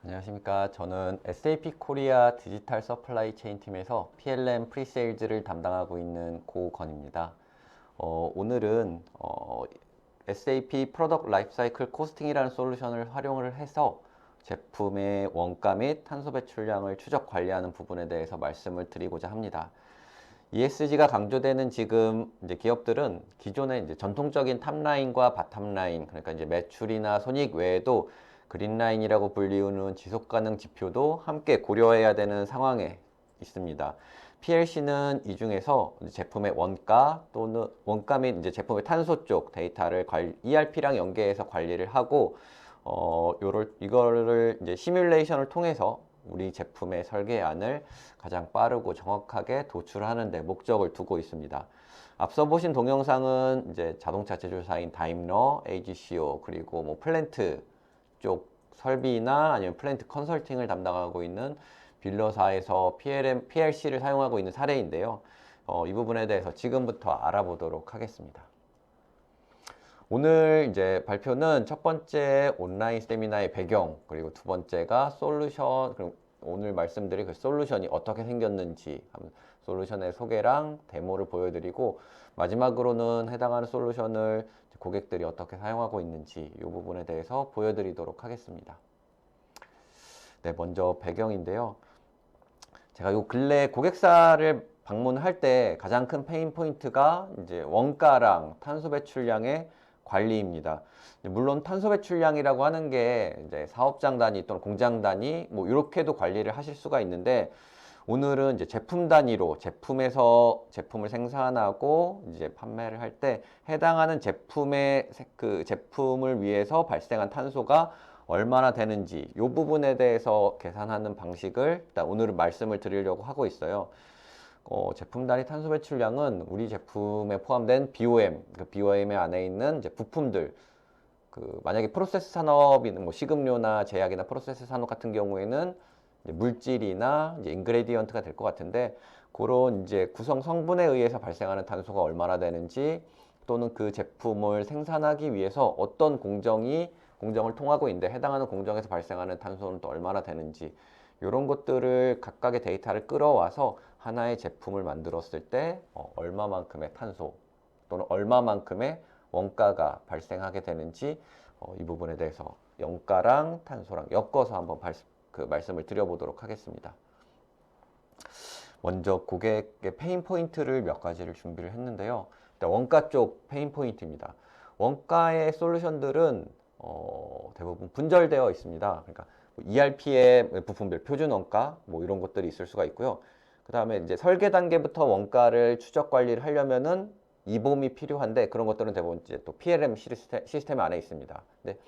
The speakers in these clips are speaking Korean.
안녕하십니까. 저는 SAP 코리아 디지털 서플라이 체인 팀에서 PLM 프리세일즈를 담당하고 있는 고건입니다. 오늘은 SAP 프로덕트 라이프사이클 코스팅이라는 솔루션을 활용을 해서 제품의 원가 및 탄소 배출량을 추적 관리하는 부분에 대해서 말씀을 드리고자 합니다. ESG가 강조되는 지금 이제 기업들은 기존의 이제 전통적인 탑라인과 바텀라인, 그러니까 이제 매출이나 손익 외에도 그린라인이라고 불리우는 지속가능 지표도 함께 고려해야 되는 상황에 있습니다. PLC는 이 중에서 제품의 원가 또는 원가 및 이제 제품의 탄소 쪽 데이터를 ERP랑 연계해서 관리를 하고 이거를 이제 시뮬레이션을 통해서 우리 제품의 설계안을 가장 빠르고 정확하게 도출하는 데 목적을 두고 있습니다. 앞서 보신 동영상은 이제 자동차 제조사인 다임러, AGCO, 그리고 뭐 플랜트 쪽 설비나 아니면 플랜트 컨설팅을 담당하고 있는 빌러사에서 PLC를 사용하고 있는 사례인데요. 이 부분에 대해서 지금부터 알아보도록 하겠습니다. 오늘 이제 발표는 첫 번째 온라인 세미나의 배경, 그리고 두 번째가 솔루션, 그리고 오늘 말씀드릴 그 솔루션이 어떻게 생겼는지, 솔루션의 소개랑 데모를 보여드리고, 마지막으로는 해당하는 솔루션을 고객들이 어떻게 사용하고 있는지 이 부분에 대해서 보여드리도록 하겠습니다. 네, 먼저 배경인데요. 제가 요 근래 고객사를 방문할 때 가장 큰 페인 포인트가 이제 원가랑 탄소 배출량의 관리입니다. 물론 탄소 배출량이라고 하는 게 이제 사업장 단위 또는 공장 단위 뭐 이렇게도 관리를 하실 수가 있는데, 오늘은 이제 제품 단위로 제품에서 제품을 생산하고 이제 판매를 할 때 해당하는 제품의 그 제품을 위해서 발생한 탄소가 얼마나 되는지 이 부분에 대해서 계산하는 방식을 일단 오늘은 말씀을 드리려고 하고 있어요. 제품 단위 탄소 배출량은 우리 제품에 포함된 BOM, 그 BOM의 안에 있는 이제 부품들, 그 만약에 프로세스 산업인 뭐 식음료나 제약이나 프로세스 산업 같은 경우에는 이제 물질이나 이제 인그레디언트가 될 것 같은데, 그런 이제 구성 성분에 의해서 발생하는 탄소가 얼마나 되는지, 또는 그 제품을 생산하기 위해서 어떤 공정을 통하고 있는데 해당하는 공정에서 발생하는 탄소는 또 얼마나 되는지, 이런 것들을 각각의 데이터를 끌어와서 하나의 제품을 만들었을 때 얼마만큼의 탄소 또는 얼마만큼의 원가가 발생하게 되는지, 이 부분에 대해서 원가랑 탄소랑 엮어서 한번 말씀을 드려보도록 하겠습니다. 먼저 고객의 페인 포인트를 몇 가지를 준비를 했는데요. 일단 원가 쪽 페인 포인트입니다. 원가의 솔루션들은 대부분 분절되어 있습니다. 그러니까 ERP의 부품별 표준 원가 뭐 이런 것들이 있을 수가 있고요. 그 다음에 이제 설계 단계부터 원가를 추적 관리를 하려면은 이봄이 필요한데, 그런 것들은 대부분 이제 또 PLM 시스템 안에 있습니다. 근데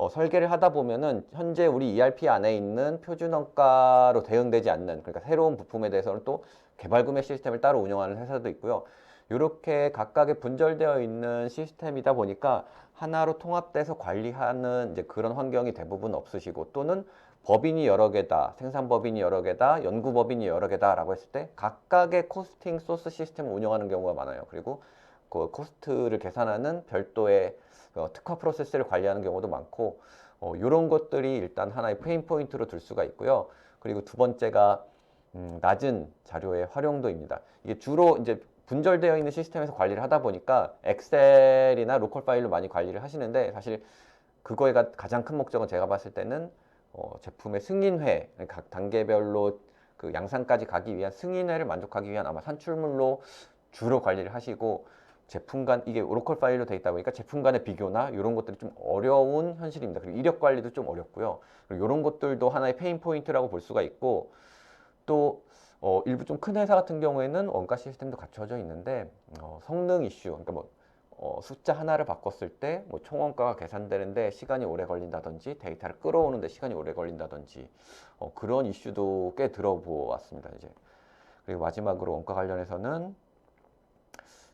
설계를 하다 보면은 현재 우리 ERP 안에 있는 표준 원가로 대응되지 않는, 그러니까 새로운 부품에 대해서는 또 개발 구매 시스템을 따로 운영하는 회사도 있고요. 이렇게 각각의 분절되어 있는 시스템이다 보니까 하나로 통합돼서 관리하는 이제 그런 환경이 대부분 없으시고, 또는 법인이 여러 개다, 생산 법인이 여러 개다, 연구 법인이 여러 개다라고 했을 때 각각의 코스팅 소스 시스템을 운영하는 경우가 많아요. 그리고 그 코스트를 계산하는 별도의 특화 프로세스를 관리하는 경우도 많고, 이런 것들이 일단 하나의 페인 포인트로 들 수가 있고요. 그리고 두 번째가 낮은 자료의 활용도입니다. 이게 주로 이제 분절되어 있는 시스템에서 관리를 하다 보니까 엑셀이나 로컬 파일로 많이 관리를 하시는데, 사실 그거의 가장 큰 목적은 제가 봤을 때는 제품의 승인회, 각 단계별로 그 양산까지 가기 위한 승인회를 만족하기 위한 아마 산출물로 주로 관리를 하시고, 제품 간, 이게 로컬 파일로 돼 있다 보니까 제품 간의 비교나 이런 것들이 좀 어려운 현실입니다. 그리고 이력 관리도 좀 어렵고요. 그리고 이런 것들도 하나의 페인 포인트라고 볼 수가 있고, 또 일부 좀 큰 회사 같은 경우에는 원가 시스템도 갖춰져 있는데 성능 이슈, 그러니까 뭐 숫자 하나를 바꿨을 때 뭐 총원가가 계산되는데 시간이 오래 걸린다든지, 데이터를 끌어오는데 시간이 오래 걸린다든지, 그런 이슈도 꽤 들어보았습니다. 이제 그리고 마지막으로 원가 관련해서는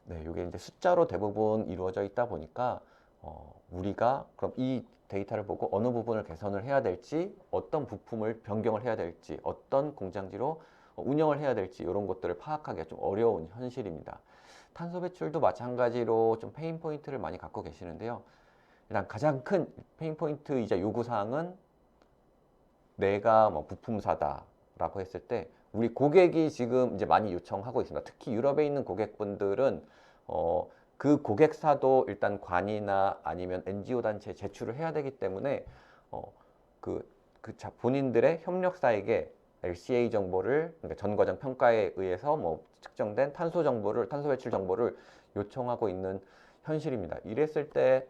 네, 이게 이제 숫자로 대부분 이루어져 있다 보니까 우리가 그럼 이 데이터를 보고 어느 부분을 개선을 해야 될지, 어떤 부품을 변경을 해야 될지, 어떤 공장지로 운영을 해야 될지, 이런 것들을 파악하기가 좀 어려운 현실입니다. 탄소 배출도 마찬가지로 좀 페인 포인트를 많이 갖고 계시는데요. 일단 가장 큰 페인 포인트이자 요구사항은 내가 뭐 부품사다라고 했을 때 우리 고객이 지금 이제 많이 요청하고 있습니다. 특히 유럽에 있는 고객분들은 그 고객사도 일단 관이나 아니면 NGO 단체에 제출을 해야 되기 때문에 어, 본인들의 협력사에게 LCA 정보를, 그러니까 전 과정 평가에 의해서 뭐 측정된 탄소 정보를, 탄소 배출 정보를 요청하고 있는 현실입니다. 이랬을 때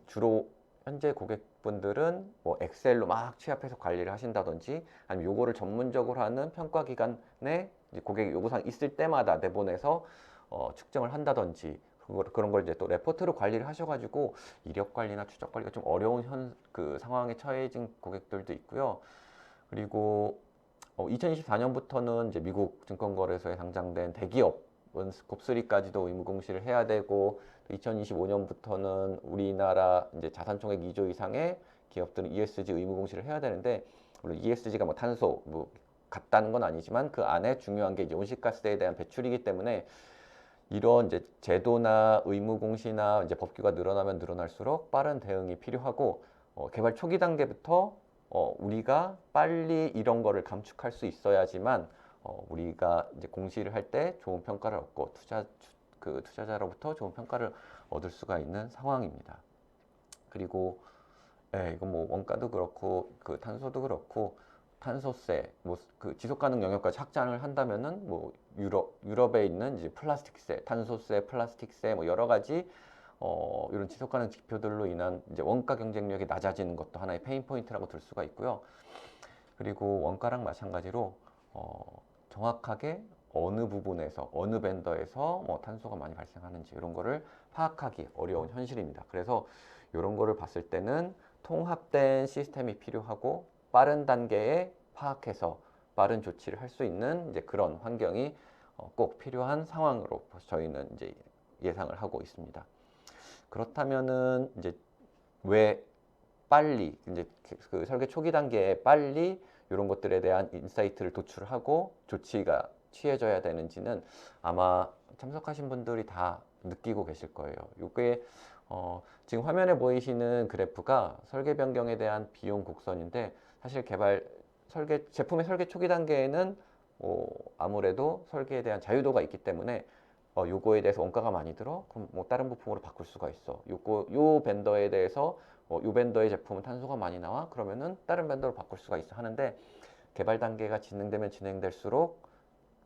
주로 현재 고객분들은 뭐 엑셀로 막 취합해서 관리를 하신다든지, 아니면 요거를 전문적으로 하는 평가기관에 고객이 요구사항 있을 때마다 내보내서 측정을 한다든지, 그런 걸 이제 또 레포트로 관리를 하셔가지고 이력 관리나 추적 관리가 좀 어려운 상황에 처해진 고객들도 있고요. 그리고 2024년부터는 이제 미국 증권거래소에 상장된 대기업은 스콥3까지도 의무 공시를 해야 되고, 2025년부터는 우리나라 이제 자산총액 2조 이상의 기업들은 ESG 의무 공시를 해야 되는데, 물론 ESG가 뭐 탄소 뭐 같다는 건 아니지만 그 안에 중요한 게 이제 온실가스에 대한 배출이기 때문에 이런 이제 제도나 의무 공시나 이제 법규가 늘어나면 늘어날수록 빠른 대응이 필요하고, 개발 초기 단계부터 우리가 빨리 이런 거를 감축할 수 있어야지만 우리가 이제 공시를 할 때 좋은 평가를 얻고 투자자로부터 좋은 평가를 얻을 수가 있는 상황입니다. 그리고 이거 뭐 원가도 그렇고 그 탄소도 그렇고 탄소세, 뭐 그 지속 가능 영역까지 확장을 한다면은 뭐 유럽에 있는 이제 플라스틱세, 탄소세, 플라스틱세 뭐 여러 가지 이런 지속 가능 지표들로 인한 이제 원가 경쟁력이 낮아지는 것도 하나의 페인 포인트라고 들 수가 있고요. 그리고 원가랑 마찬가지로 정확하게 어느 부분에서 어느 벤더에서 뭐 탄소가 많이 발생하는지 이런 거를 파악하기 어려운 현실입니다. 그래서 이런 거를 봤을 때는 통합된 시스템이 필요하고 빠른 단계에 파악해서 빠른 조치를 할 수 있는 이제 그런 환경이 꼭 필요한 상황으로 저희는 이제 예상을 하고 있습니다. 그렇다면은 이제 왜 빨리 이제 그 설계 초기 단계에 빨리 이런 것들에 대한 인사이트를 도출하고 조치가 취해져야 되는지는 아마 참석하신 분들이 다 느끼고 계실 거예요. 이게 지금 화면에 보이시는 그래프가 설계 변경에 대한 비용 곡선인데, 사실 제품의 설계 초기 단계에는 아무래도 설계에 대한 자유도가 있기 때문에 요거에 대해서 원가가 많이 들어? 그럼 뭐 다른 부품으로 바꿀 수가 있어. 요 벤더에 대해서 요 벤더의 제품은 탄소가 많이 나와? 그러면은 다른 벤더로 바꿀 수가 있어 하는데, 개발 단계가 진행되면 진행될수록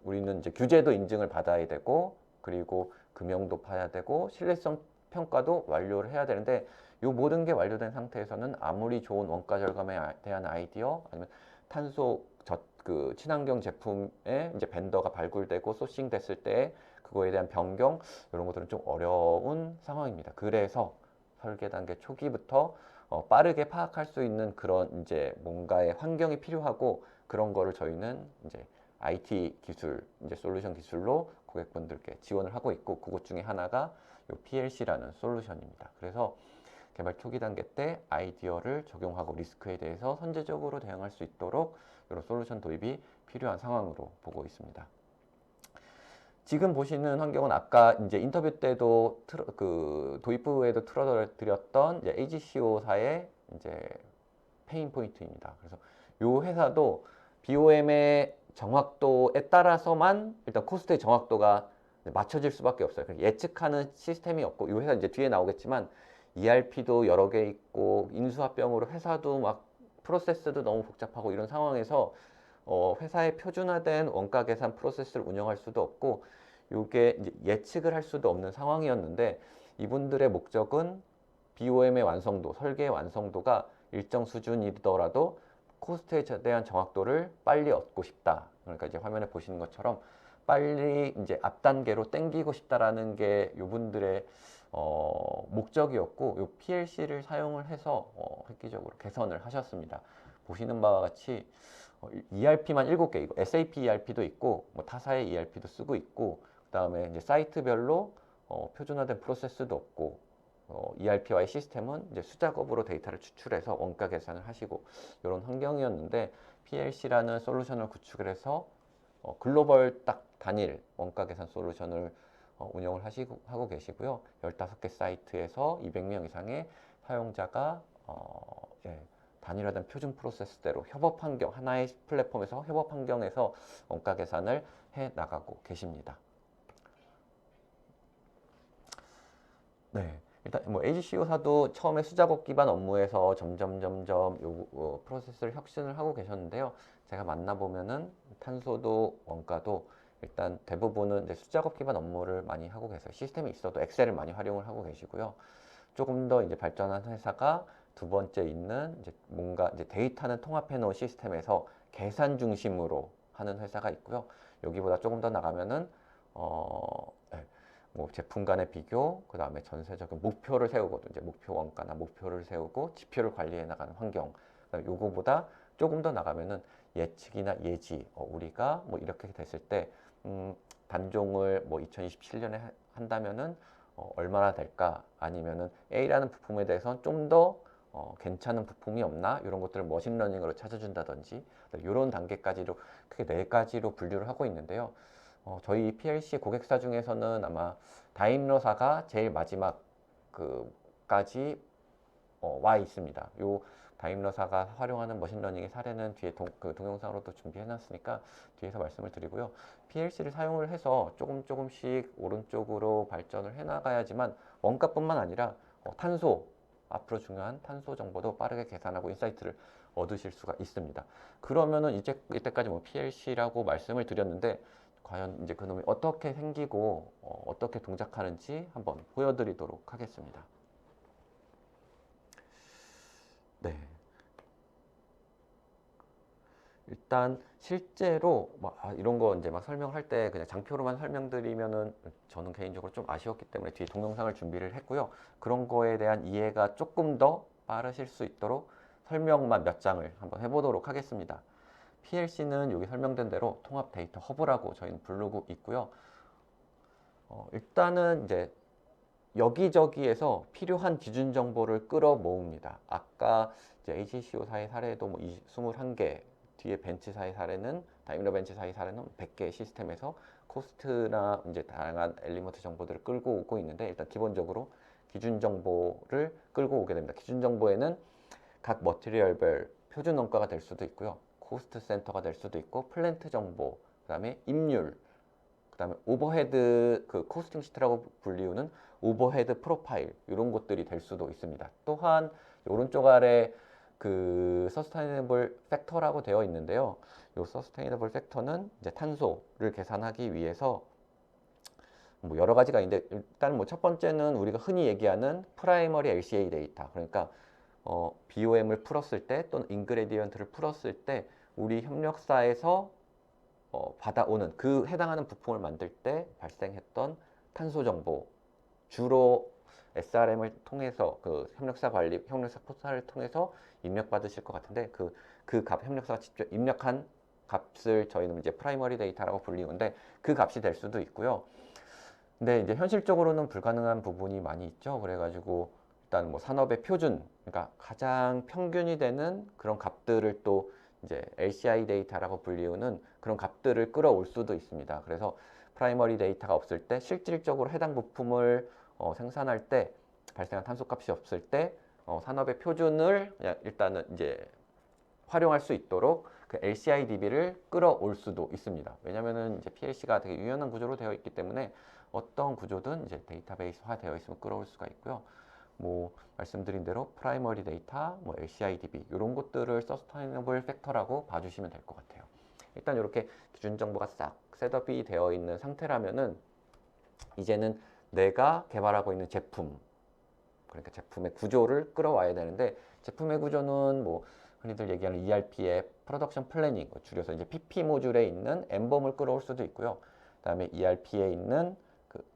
우리는 이제 규제도 인증을 받아야 되고, 그리고 금형도 파야 되고, 신뢰성 평가도 완료를 해야 되는데, 요 모든 게 완료된 상태에서는 아무리 좋은 원가 절감에 대한 아이디어, 아니면 탄소 친환경 제품의 이제 벤더가 발굴되고 소싱 됐을 때 그거에 대한 변경, 이런 것들은 좀 어려운 상황입니다. 그래서 설계 단계 초기부터 빠르게 파악할 수 있는 그런 이제 뭔가의 환경이 필요하고, 그런 거를 저희는 이제 IT 기술, 이제 솔루션 기술로 고객분들께 지원을 하고 있고, 그것 중에 하나가 요 PLC라는 솔루션입니다. 그래서 개발 초기 단계 때 아이디어를 적용하고 리스크에 대해서 선제적으로 대응할 수 있도록 이런 솔루션 도입이 필요한 상황으로 보고 있습니다. 지금 보시는 환경은 아까 이제 인터뷰 때도 도입 후에도 틀어드렸던 이제 AGCO사의 이제 페인 포인트입니다. 그래서 이 회사도 BOM의 정확도에 따라서만 일단 코스트의 정확도가 맞춰질 수밖에 없어요. 예측하는 시스템이 없고, 이 회사 이제 뒤에 나오겠지만 ERP도 여러 개 있고 인수합병으로 회사도 막 프로세스도 너무 복잡하고 이런 상황에서 회사의 표준화된 원가 계산 프로세스를 운영할 수도 없고, 이게 이제 예측을 할 수도 없는 상황이었는데, 이분들의 목적은 BOM의 완성도, 설계의 완성도가 일정 수준이더라도 코스트에 대한 정확도를 빨리 얻고 싶다. 그러니까 이제 화면에 보시는 것처럼 빨리 이제 앞 단계로 땡기고 싶다라는 게 이분들의 목적이었고, 이 PLC를 사용을 해서 획기적으로 개선을 하셨습니다. 보시는 바와 같이 ERP만 7개, 이거 SAP ERP도 있고 뭐 타사의 ERP도 쓰고 있고, 그다음에 이제 사이트별로 표준화된 프로세스도 없고, ERP와의 시스템은 이제 수작업으로 데이터를 추출해서 원가 계산을 하시고, 이런 환경이었는데, PLC라는 솔루션을 구축을 해서 글로벌 딱 단일 원가 계산 솔루션을 운영을 하고 계시고요. 15개 사이트에서 200명 이상의 사용자가 단일화된 표준 프로세스대로 협업 환경, 하나의 플랫폼에서 협업 환경에서 원가 계산을 해 나가고 계십니다. 네. 일단 뭐 AGC호사도 처음에 수작업 기반 업무에서 점점 프로세스를 혁신을 하고 계셨는데요. 제가 만나보면은 탄소도 원가도 일단 대부분은 이제 수작업 기반 업무를 많이 하고 계세요. 시스템이 있어도 엑셀을 많이 활용을 하고 계시고요. 조금 더 이제 발전한 회사가 두 번째 있는 이제 뭔가 이제 데이터는 통합해 놓은 시스템에서 계산 중심으로 하는 회사가 있고요. 여기보다 조금 더 나가면은 네, 뭐 제품 간의 비교, 그 다음에 전세적인 목표를 세우거든요. 이제 목표 원가나 목표를 세우고 지표를 관리해 나가는 환경. 그다음에 요거보다 조금 더 나가면은 예측이나 예지, 우리가 뭐 이렇게 됐을 때 단종을 뭐 2027년에 한다면은 얼마나 될까? 아니면은 A라는 부품에 대해서는 좀 더 괜찮은 부품이 없나? 이런 것들을 머신러닝으로 찾아준다든지 이런 단계까지로 크게 네 가지로 분류를 하고 있는데요. 저희 PLC 고객사 중에서는 아마 다임러사가 제일 마지막 그까지 와 있습니다. 요 다임러사가 활용하는 머신러닝의 사례는 뒤에 동영상으로도 준비해 놨으니까 뒤에서 말씀을 드리고요. PLC를 사용을 해서 조금씩 오른쪽으로 발전을 해 나가야지만 원가뿐만 아니라 탄소, 앞으로 중요한 탄소 정보도 빠르게 계산하고 인사이트를 얻으실 수가 있습니다. 그러면은 이때까지 뭐 PLC라고 말씀을 드렸는데 과연 이제 그놈이 어떻게 생기고 어떻게 동작하는지 한번 보여드리도록 하겠습니다. 네. 일단 실제로 이런 거 이제 막 설명할 때 그냥 장표로만 설명드리면은 저는 개인적으로 좀 아쉬웠기 때문에 뒤에 동영상을 준비를 했고요. 그런 거에 대한 이해가 조금 더 빠르실 수 있도록 설명만 몇 장을 한번 해보도록 하겠습니다. PLC는 여기 설명된 대로 통합 데이터 허브라고 저희는 부르고 있고요. 일단은 이제 여기저기에서 필요한 기준 정보를 끌어 모읍니다. 아까 이제 AGC호사의 사례도 뭐 21개, 뒤에 벤츠사의 사례는 다임러 벤츠사의 사례는 100개의 시스템에서 코스트나 이제 다양한 엘리먼트 정보들을 끌고 오고 있는데 일단 기본적으로 기준 정보를 끌고 오게 됩니다. 기준 정보에는 각 머티리얼별 표준 원가가 될 수도 있고요. 코스트 센터가 될 수도 있고 플랜트 정보, 그다음에 임률, 그다음에 오버헤드 코스팅 시트라고 불리우는 오버헤드 프로파일 이런 것들이 될 수도 있습니다. 또한 오른쪽 아래 서스테이너블 팩터라고 되어 있는데요. 이 서스테이너블 팩터는 이제 탄소를 계산하기 위해서 뭐 여러 가지가 있는데 일단 뭐 첫 번째는 우리가 흔히 얘기하는 프라이머리 LCA 데이터, 그러니까 BOM을 풀었을 때 또는 인그레디언트를 풀었을 때 우리 협력사에서 받아오는 그 해당하는 부품을 만들 때 발생했던 탄소 정보, 주로 SRM을 통해서 협력사 관리, 협력사 포탈을 통해서 입력받으실 것 같은데 협력사가 직접 입력한 값을 저희는 이제 프라이머리 데이터라고 불리는데 그 값이 될 수도 있고요. 근데 이제 현실적으로는 불가능한 부분이 많이 있죠. 그래가지고 일단 뭐 산업의 표준, 그러니까 가장 평균이 되는 그런 값들을 또 이제 LCI 데이터라고 불리우는 그런 값들을 끌어올 수도 있습니다. 그래서 프라이머리 데이터가 없을 때 실질적으로 해당 부품을 생산할 때 발생한 탄소값이 없을 때 산업의 표준을 그냥 일단은 이제 활용할 수 있도록 그 LCI DB를 끌어올 수도 있습니다. 왜냐면은 이제 PLC가 되게 유연한 구조로 되어 있기 때문에 어떤 구조든 이제 데이터베이스화 되어 있으면 끌어올 수가 있고요. 뭐 말씀드린 대로 프라이머리 데이터, 뭐 LCI DB 이런 것들을 서스테이너블 팩터라고 봐주시면 될 것 같아요. 일단 이렇게 기준 정보가 싹 셋업이 되어 있는 상태라면은 이제는 내가 개발하고 있는 제품, 그러니까 제품의 구조를 끌어와야 되는데 제품의 구조는 뭐 흔히들 얘기하는 ERP의 프로덕션 플래닝, 줄여서 이제 PP 모듈에 있는 엠범을 끌어올 수도 있고요. 그다음에 ERP에 있는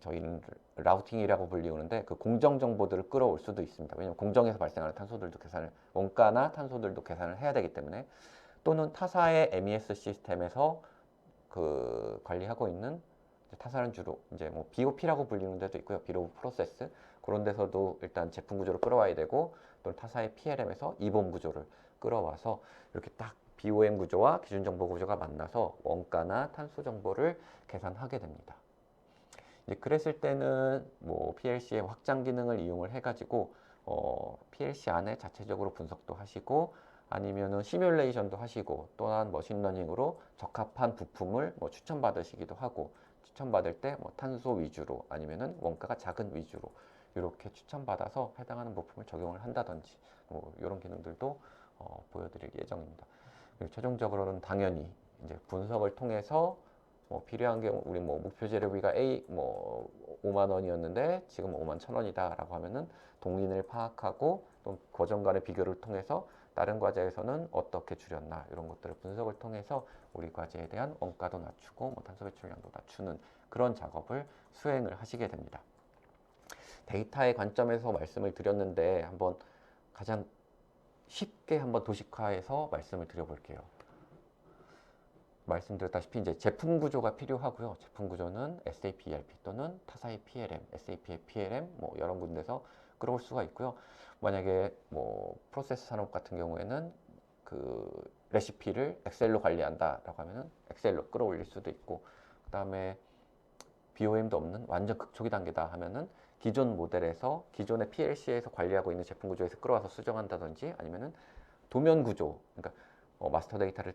저희는 라우팅이라고 불리우는데 그 공정 정보들을 끌어올 수도 있습니다. 왜냐하면 공정에서 발생하는 탄소들도 원가나 탄소들도 계산을 해야 되기 때문에, 또는 타사의 MES 시스템에서 관리하고 있는 타사는 주로 이제 뭐 BOP라고 불리는 데도 있고요. 비로 오브 프로세스, 그런 데서도 일단 제품 구조를 끌어와야 되고, 또는 타사의 PLM에서 이봄 구조를 끌어와서 이렇게 딱 BOM 구조와 기준 정보 구조가 만나서 원가나 탄소 정보를 계산하게 됩니다. 이제 그랬을 때는 뭐 PLC의 확장 기능을 이용을 해가지고 PLC 안에 자체적으로 분석도 하시고 아니면은 시뮬레이션도 하시고 또한 머신러닝으로 적합한 부품을 뭐 추천받으시기도 하고 추천받을 때 뭐 탄소 위주로 아니면은 원가가 작은 위주로 이렇게 추천받아서 해당하는 부품을 적용을 한다든지 뭐 이런 기능들도 보여드릴 예정입니다. 그리고 최종적으로는 당연히 이제 분석을 통해서 뭐 필요한 게 우리 뭐 목표 재료비가 A 뭐 5만 원이었는데 지금 5만 1천 원이다라고 하면은 동인을 파악하고 또 과정 간의 비교를 통해서 다른 과제에서는 어떻게 줄였나 이런 것들을 분석을 통해서 우리 과제에 대한 원가도 낮추고 뭐 탄소 배출량도 낮추는 그런 작업을 수행을 하시게 됩니다. 데이터의 관점에서 말씀을 드렸는데 한번 가장 쉽게 한번 도식화해서 말씀을 드려볼게요. 말씀드렸다시피 이제 제품 구조가 필요하고요. 제품 구조는 SAP ERP 또는 타사의 PLM, SAP의 PLM 뭐 여러 군데서 끌어올 수가 있고요. 만약에 뭐 프로세스 산업 같은 경우에는 그 레시피를 엑셀로 관리한다라고 하면은 엑셀로 끌어올릴 수도 있고, 그다음에 BOM도 없는 완전 극초기 단계다 하면은 기존 모델에서 기존의 PLC에서 관리하고 있는 제품 구조에서 끌어와서 수정한다든지 아니면은 도면 구조, 그러니까 마스터 데이터를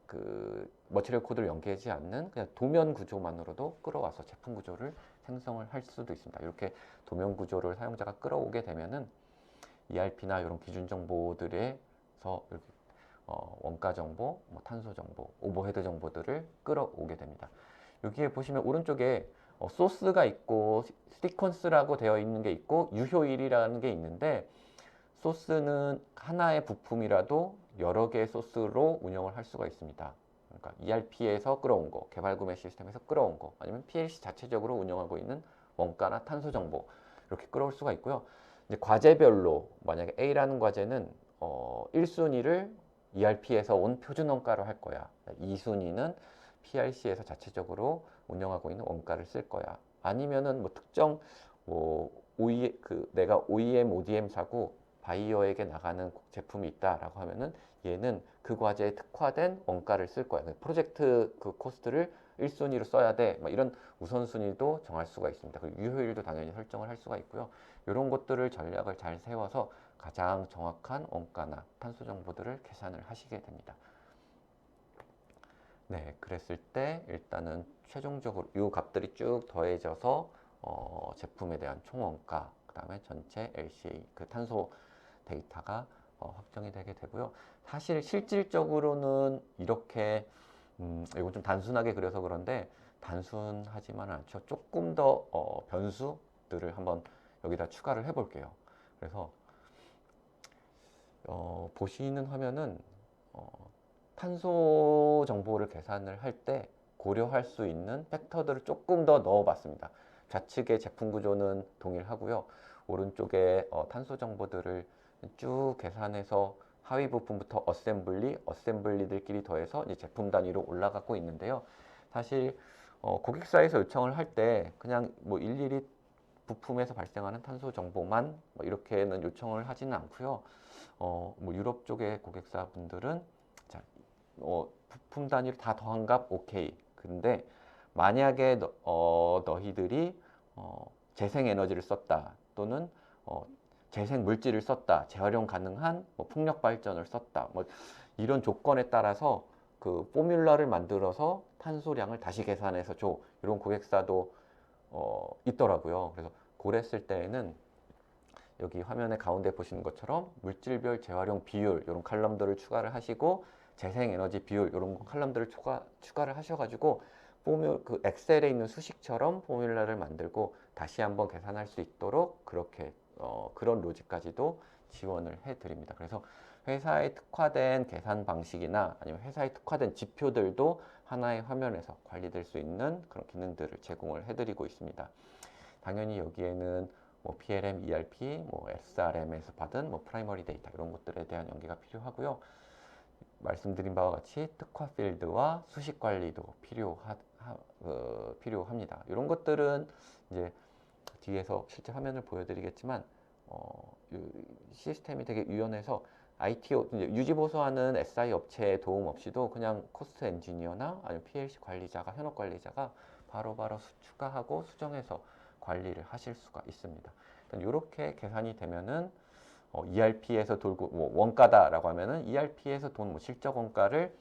그 머티리얼 코드를 연계하지 않는 그냥 도면 구조만으로도 끌어와서 제품 구조를 생성을 할 수도 있습니다. 이렇게 도면 구조를 사용자가 끌어오게 되면은 ERP나 이런 기준 정보들에서 이렇게 원가 정보, 뭐 탄소 정보, 오버헤드 정보들을 끌어오게 됩니다. 여기에 보시면 오른쪽에 소스가 있고 시퀀스라고 되어 있는 게 있고 유효일이라는 게 있는데, 소스는 하나의 부품이라도 여러 개의 소스로 운영을 할 수가 있습니다. 그러니까 ERP에서 끌어온 거, 개발 구매 시스템에서 끌어온 거, 아니면 PLC 자체적으로 운영하고 있는 원가나 탄소 정보 이렇게 끌어올 수가 있고요. 이제 과제별로 만약에 A라는 과제는 1순위를 ERP에서 온 표준 원가로 할 거야. 2순위는 PLC에서 자체적으로 운영하고 있는 원가를 쓸 거야. 아니면은 뭐 특정 뭐 내가 OEM, ODM 사고 바이어에게 나가는 제품이 있다라고 하면은 얘는 그 과제에 특화된 원가를 쓸 거야. 프로젝트 그 코스트를 1순위로 써야 돼. 막 이런 우선순위도 정할 수가 있습니다. 그리고 유효일도 당연히 설정을 할 수가 있고요. 이런 것들을 전략을 잘 세워서 가장 정확한 원가나 탄소 정보들을 계산을 하시게 됩니다. 네, 그랬을 때 일단은 최종적으로 이 값들이 쭉 더해져서 제품에 대한 총원가, 그 다음에 전체 LCA, 그 탄소 데이터가 확정이 되게 되고요. 사실 실질적으로는 이렇게 이건 좀 단순하게 그려서 그런데 단순하지만은 않죠. 조금 더 변수들을 한번 여기다 추가를 해 볼게요. 그래서 보시는 화면은 탄소 정보를 계산을 할 때 고려할 수 있는 팩터들을 조금 더 넣어 봤습니다. 좌측의 제품 구조는 동일하고요. 오른쪽에 탄소 정보들을 쭉 계산해서 하위 부품부터 어셈블리들끼리 더해서 이제 제품 단위로 올라가고 있는데요. 사실 고객사에서 요청을 할 때 그냥 뭐 일일이 부품에서 발생하는 탄소 정보만 뭐 이렇게는 요청을 하지는 않고요. 뭐 유럽 쪽의 고객사분들은 자, 부품 단위로 다 더한 값 오케이. 근데 만약에 너희들이 재생 에너지를 썼다 또는 재생 물질을 썼다, 재활용 가능한 뭐 풍력 발전을 썼다, 뭐 이런 조건에 따라서 그 포뮬러를 만들어서 탄소량을 다시 계산해서 줘. 이런 고객사도 있더라고요. 그래서 그랬을 때에는 여기 화면의 가운데 보시는 것처럼 물질별 재활용 비율 이런 칼럼들을 추가를 하시고 재생에너지 비율 이런 칼럼들을 추가를 하셔가지고 그 엑셀에 있는 수식처럼 포뮬러를 만들고 다시 한번 계산할 수 있도록 그렇게 그런 로직까지도 지원을 해드립니다. 그래서 회사에 특화된 계산 방식이나 아니면 회사에 특화된 지표들도 하나의 화면에서 관리될 수 있는 그런 기능들을 제공을 해드리고 있습니다. 당연히 여기에는 뭐 PLM, ERP, 뭐 SRM에서 받은 뭐 프라이머리 데이터 이런 것들에 대한 연계가 필요하고요. 말씀드린 바와 같이 특화 필드와 수식 관리도 필요합니다. 이런 것들은 이제 뒤에서 실제 화면을 보여드리겠지만 시스템이 되게 유연해서 유지 보수하는 SI 업체의 도움 없이도 그냥 코스트 엔지니어나 아니면 PLC 관리자가 현업 관리자가 바로바로 추가하고 수정해서 관리를 하실 수가 있습니다. 이렇게 계산이 되면은 ERP에서 돌고 뭐 원가다라고 하면은 ERP에서 돈 뭐 실적 원가를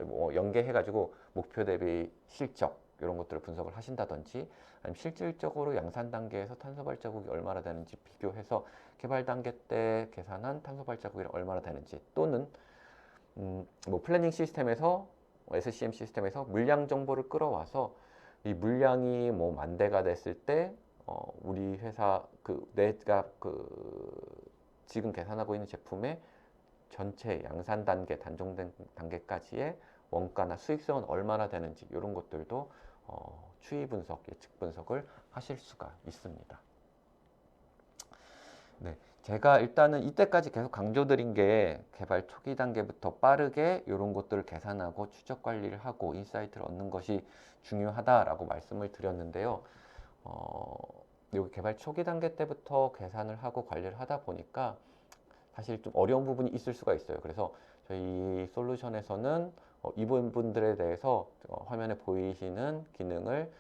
뭐 연계해가지고 목표 대비 실적 이런 것들을 분석을 하신다든지 아니면 실질적으로 양산 단계에서 탄소 발자국이 얼마나 되는지 비교해서 개발 단계 때 계산한 탄소 발자국이 얼마나 되는지 또는 뭐 플래닝 시스템에서 SCM 시스템에서 물량 정보를 끌어와서 이 물량이 뭐 10,000대가 됐을 때 우리 회사 내가 지금 계산하고 있는 제품의 전체 양산 단계, 단종된 단계까지의 원가나 수익성은 얼마나 되는지 이런 것들도 추이 분석, 예측 분석을 하실 수가 있습니다. 네, 제가 일단은 이때까지 계속 강조드린 게 개발 초기 단계부터 빠르게 이런 것들을 계산하고 추적 관리를 하고 인사이트를 얻는 것이 중요하다라고 말씀을 드렸는데요. 여기 개발 초기 단계 때부터 계산을 하고 관리를 하다 보니까 사실 좀 어려운 부분이 있을 수가 있어요. 그래서 저희 솔루션에서는 이 부분들에 대해서 화면에 보이시는 기능을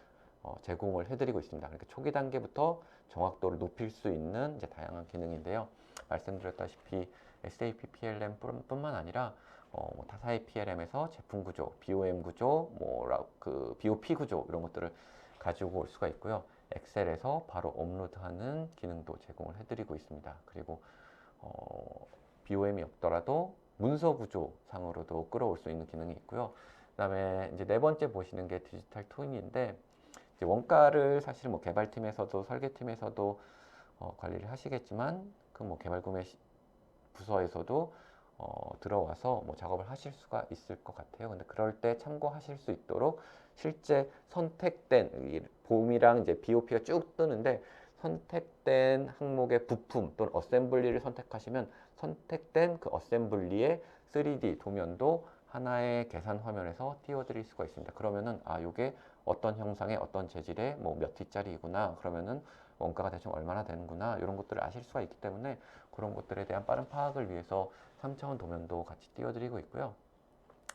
제공을 해드리고 있습니다. 그러니까 초기 단계부터 정확도를 높일 수 있는 이제 다양한 기능인데요. 말씀드렸다시피 SAP PLM 뿐만 아니라 뭐 타사의 PLM에서 제품 구조, BOM 구조, BOP 구조 이런 것들을 가지고 올 수가 있고요. 엑셀에서 바로 업로드하는 기능도 제공을 해드리고 있습니다. 그리고 BOM이 없더라도 문서 구조 상으로도 끌어올 수 있는 기능이 있고요. 그다음에 이제 네 번째 보시는 게 디지털 트윈인데 이제 원가를 사실 뭐 개발팀에서도 설계팀에서도 관리를 하시겠지만 그 뭐 개발 구매 부서에서도 들어와서 뭐 작업을 하실 수가 있을 것 같아요. 근데 그럴 때 참고하실 수 있도록 실제 선택된 봄이랑 이제 BOP가 쭉 뜨는데 선택된 항목의 부품 또는 어셈블리를 선택하시면 선택된 그 어셈블리의 3D 도면도 하나의 계산 화면에서 띄워드릴 수가 있습니다. 그러면은 요게 어떤 형상의 어떤 재질의 뭐 몇 T짜리구나 그러면은 원가가 대충 얼마나 되는구나 이런 것들을 아실 수가 있기 때문에 그런 것들에 대한 빠른 파악을 위해서 3차원 도면도 같이 띄워드리고 있고요.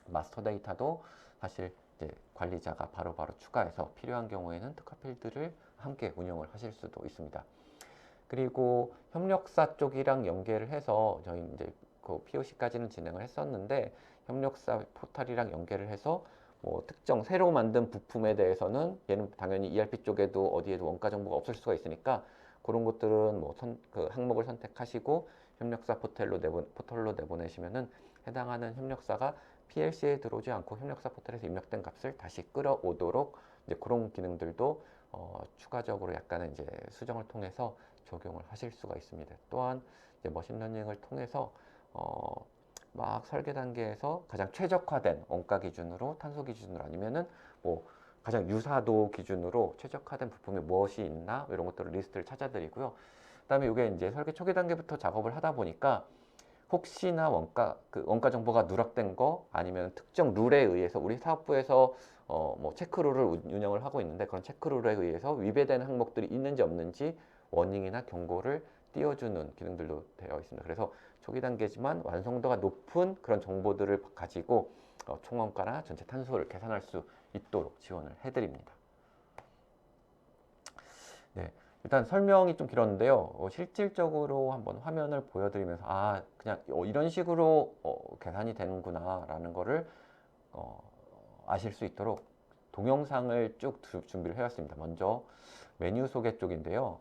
마스터 데이터도 사실 이제 관리자가 바로바로 추가해서 필요한 경우에는 특화 필드를 함께 운영을 하실 수도 있습니다. 그리고 협력사 쪽이랑 연계를 해서 저희 이제 그 POC까지는 진행을 했었는데 협력사 포탈이랑 연계를 해서 뭐 특정 새로 만든 부품에 대해서는 얘는 당연히 ERP 쪽에도 어디에도 원가 정보가 없을 수가 있으니까 그런 것들은 뭐 그 항목을 선택하시고 협력사 포털로 내보내시면은 해당하는 협력사가 PLC에 들어오지 않고 협력사 포털에서 입력된 값을 다시 끌어오도록 이제 그런 기능들도 추가적으로 약간의 이제 수정을 통해서 적용을 하실 수가 있습니다. 또한 이제 머신러닝을 통해서 막 설계 단계에서 가장 최적화된 원가 기준으로 탄소 기준으로 아니면은 뭐 가장 유사도 기준으로 최적화된 부품이 무엇이 있나 이런 것들을 리스트를 찾아드리고요. 그다음에 이게 이제 설계 초기 단계부터 작업을 하다 보니까 혹시나 원가 정보가 누락된 거 아니면 특정 룰에 의해서 우리 사업부에서 뭐 체크룰을 운영을 하고 있는데 그런 체크룰에 의해서 위배되는 항목들이 있는지 없는지 워닝이나 경고를 띄워주는 기능들도 되어 있습니다. 그래서 초기 단계지만 완성도가 높은 그런 정보들을 가지고 총원가나 전체 탄소를 계산할 수 있도록 지원을 해드립니다. 네, 일단 설명이 좀 길었는데요. 실질적으로 한번 화면을 보여드리면서 그냥 이런 식으로 계산이 되는구나 라는 거를 아실 수 있도록 동영상을 쭉 준비를 해왔습니다. 먼저 메뉴 소개 쪽인데요.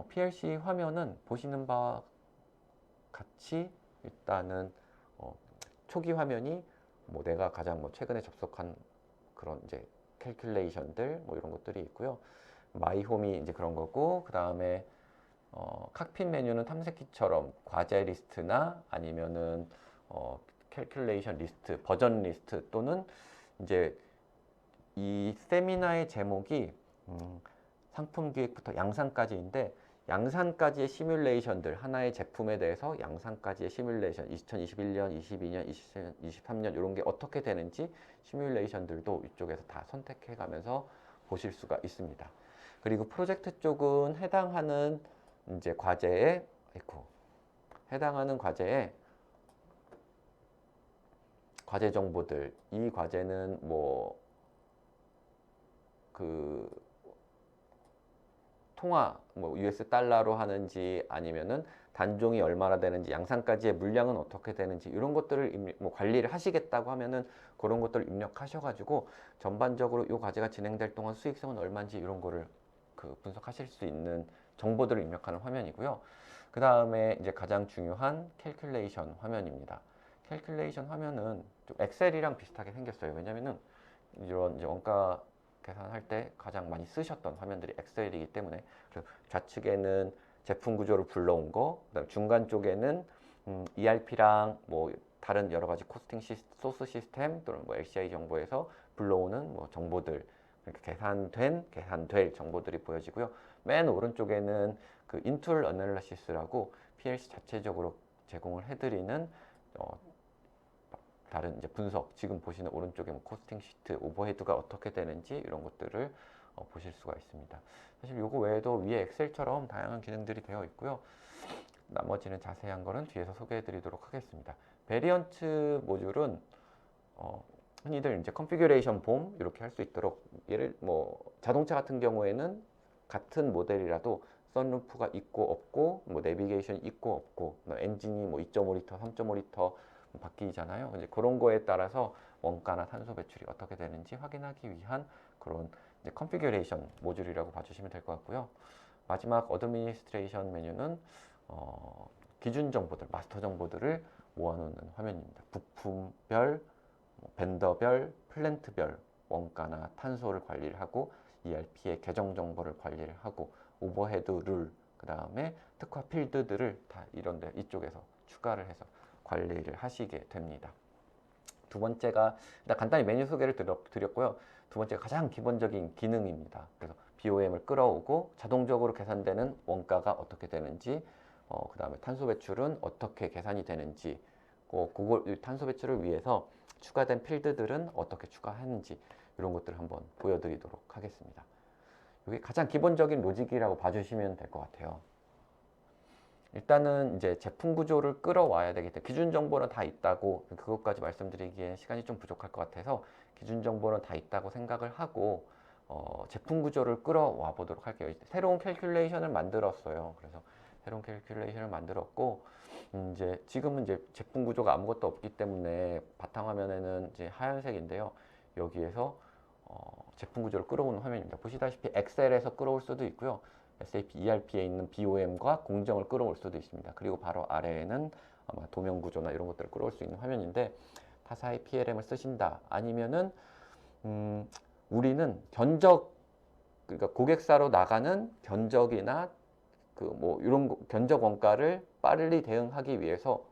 PLC 화면은 보시는 바와 같이 일단은 초기 화면이 뭐 내가 가장 뭐 최근에 접속한 그런 이제 캘큘레이션들 뭐 이런 것들이 있고요. 마이홈이 이제 그런 거고 그 다음에 칵핏 메뉴는 탐색기처럼 과제 리스트나 아니면은 캘큘레이션 리스트, 버전 리스트 또는 이제 이 세미나의 제목이 상품 기획부터 양산까지인데 양산까지의 시뮬레이션들 하나의 제품에 대해서 양산까지의 시뮬레이션 2021년, 22년, 23년 이런 게 어떻게 되는지 시뮬레이션들도 이쪽에서 다 선택해 가면서 보실 수가 있습니다. 그리고 프로젝트 쪽은 해당하는 이제 과제에 해당하는 과제에 과제 정보들 이 과제는 뭐 통화 US 달러로 하는지 아니면은 단종이 얼마나 되는지, 양산까지의 물량은 어떻게 되는지 이런 것들을 관리를 하시겠다고 하면은 그런 것들을 입력하셔가지고 전반적으로 이 과제가 진행될 동안 수익성은 얼마인지 이런 거를 분석하실 수 있는 정보들을 입력하는 화면이고요. 그 다음에 이제 가장 중요한 캘큘레이션 화면입니다. 캘큘레이션 화면은 좀 엑셀이랑 비슷하게 생겼어요. 왜냐면은 이런 이제 원가 계산할 때 가장 많이 쓰셨던 화면들이 엑셀이기 때문에, 그래서 좌측에는 제품 구조를 불러온 거, 그다음 중간 쪽에는 ERP랑 뭐 다른 여러 가지 코스팅 소스 시스템 또는 뭐 LCI 정보에서 불러오는 뭐 정보들, 그러니까 계산될 정보들이 보여지고요. 맨 오른쪽에는 그 인툴 어널리시스라고 PLC 자체적으로 제공을 해드리는 다른 이제 분석, 지금 보시는 오른쪽에 뭐 코스팅 시트, 오버헤드가 어떻게 되는지 이런 것들을 보실 수가 있습니다. 사실 요거 외에도 위에 엑셀처럼 다양한 기능들이 되어 있고요. 나머지는 자세한 거는 뒤에서 소개해 드리도록 하겠습니다. 베리언트 모듈은 흔히들 이제 컨피규레이션 봄 이렇게 할 수 있도록, 예를 뭐 자동차 같은 경우에는 같은 모델이라도 선루프가 있고 없고, 뭐 내비게이션이 있고 없고, 뭐 엔진이 뭐 2.5리터, 3.5리터 바뀌잖아요. 이제 그런 거에 따라서 원가나 탄소 배출이 어떻게 되는지 확인하기 위한 그런 이제 컨피규레이션 모듈이라고 봐주시면 될 것 같고요. 마지막 어드미니스트레이션 메뉴는 기준 정보들, 마스터 정보들을 모아놓는 화면입니다. 부품별, 벤더별, 플랜트별 원가나 탄소를 관리를 하고, ERP의 계정 정보를 관리를 하고, 오버헤드 룰, 그 다음에 특화 필드들을 다 이런데 이쪽에서 추가를 해서 관리를 하시게 됩니다. 두 번째가 일단 간단히 메뉴 소개를 드렸고요. 두 번째가 가장 기본적인 기능입니다. 그래서 BOM을 끌어오고 자동적으로 계산되는 원가가 어떻게 되는지, 그 다음에 탄소 배출은 어떻게 계산이 되는지, 그걸 탄소 배출을 위해서 추가된 필드들은 어떻게 추가하는지 이런 것들을 한번 보여드리도록 하겠습니다. 이게 가장 기본적인 로직이라고 봐주시면 될 것 같아요. 일단은 이제 제품 구조를 끌어와야 되기 때문에 기준 정보는 다 있다고, 그것까지 말씀드리기엔 시간이 좀 부족할 것 같아서 기준 정보는 다 있다고 생각을 하고 제품 구조를 끌어와 보도록 할게요. 새로운 캘큘레이션을 만들었어요. 그래서 새로운 캘큘레이션을 만들었고, 이제 지금은 이제 제품 구조가 아무것도 없기 때문에 바탕화면에는 이제 하얀색인데요. 여기에서 제품 구조를 끌어오는 화면입니다. 보시다시피 엑셀에서 끌어올 수도 있고요. SAP ERP에 있는 BOM과 공정을 끌어올 수도 있습니다. 그리고 바로 아래에는 아마 도면 구조나 이런 것들을 끌어올 수 있는 화면인데, 타사의 PLM을 쓰신다 아니면은 우리는 견적, 그러니까 고객사로 나가는 견적이나 그 뭐 이런 견적 원가를 빨리 대응하기 위해서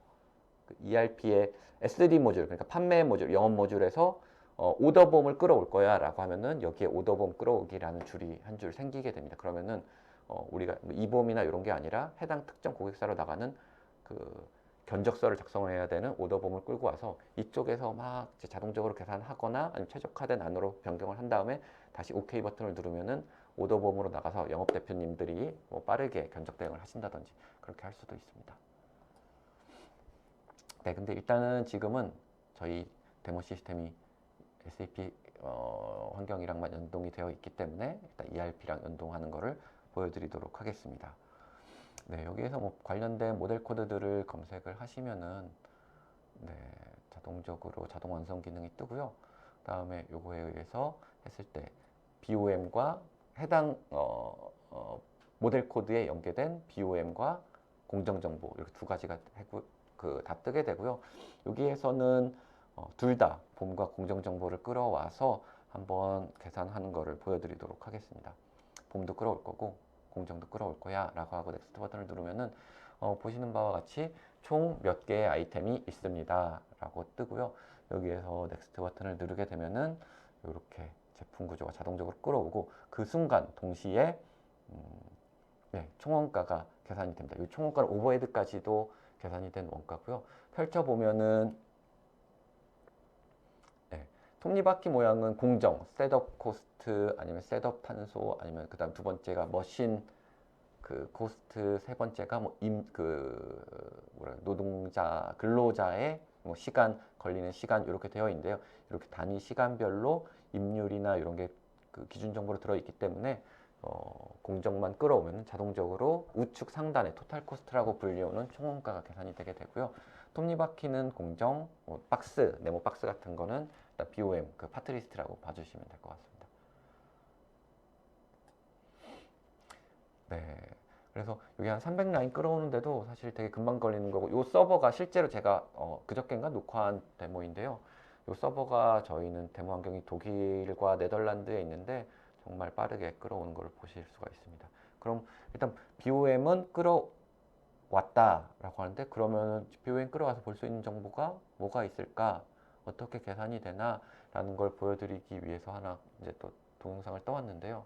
ERP의 SD 모듈, 그러니까 판매 모듈, 영업 모듈에서 오더봄을 끌어올 거야 라고 하면은 여기에 오더봄 끌어오기라는 줄이 한 줄 생기게 됩니다. 그러면은 우리가 이봄이나 이런 게 아니라 해당 특정 고객사로 나가는 그 견적서를 작성을 해야 되는 오더봄을 끌고 와서 이쪽에서 막 이제 자동적으로 계산하거나 아니면 최적화된 안으로 변경을 한 다음에 다시 OK 버튼을 누르면은 오더봄으로 나가서 영업 대표님들이 뭐 빠르게 견적 대응을 하신다든지 그렇게 할 수도 있습니다. 네, 근데 일단은 지금은 저희 데모 시스템이 SAP 환경이랑만 연동이 되어 있기 때문에 일단 ERP랑 연동하는 거를 보여드리도록 하겠습니다. 네, 여기에서 뭐 관련된 모델 코드들을 검색을 하시면은 네, 자동적으로 자동 완성 기능이 뜨고요. 다음에 요거에 의해서 했을 때 BOM과 해당 모델 코드에 연계된 BOM과 공정 정보 이렇게 두 가지가 다 뜨게 되고요. 여기에서는 둘 다 봄과 공정 정보를 끌어와서 한번 계산하는 거를 보여드리도록 하겠습니다. 봄도 끌어올 거고 공정도 끌어올 거야 라고 하고 넥스트 버튼을 누르면은 보시는 바와 같이 총 몇 개의 아이템이 있습니다 라고 뜨고요. 여기에서 넥스트 버튼을 누르게 되면은 이렇게 제품 구조가 자동적으로 끌어오고 그 순간 동시에 네, 총원가가 계산이 됩니다. 이 총원가는 오버헤드까지도 계산이 된 원가고요. 펼쳐보면은 네, 톱니바퀴 모양은 공정, 셋업 코스트 아니면 셋업 탄소 아니면 그 다음 두 번째가 머신 그 코스트, 세 번째가 뭐 노동자 근로자의 뭐 시간 걸리는 시간 이렇게 되어 있는데요. 이렇게 단위 시간별로 임률이나 이런 게 그 기준 정보로 들어 있기 때문에 공정만 끌어오면 자동적으로 우측 상단에 토탈 코스트라고 불리우는 총원가가 계산이 되게 되고요. 톱니바퀴는 공정, 박스, 네모 박스 같은 거는 BOM, 그 파트리스트라고 봐주시면 될 것 같습니다. 네. 그래서 여기 한 300라인 끌어오는데도 사실 되게 금방 걸리는 거고, 이 서버가 실제로 제가 그저께인가 녹화한 데모인데요. 이 서버가 저희는 데모 환경이 독일과 네덜란드에 있는데 정말 빠르게 끌어오는 걸 보실 수가 있습니다. 그럼 일단 BOM은 끌어왔다라고 하는데, 그러면 BOM 끌어와서 볼 수 있는 정보가 뭐가 있을까? 어떻게 계산이 되나? 라는 걸 보여드리기 위해서 하나 이제 또 동영상을 떠왔는데요.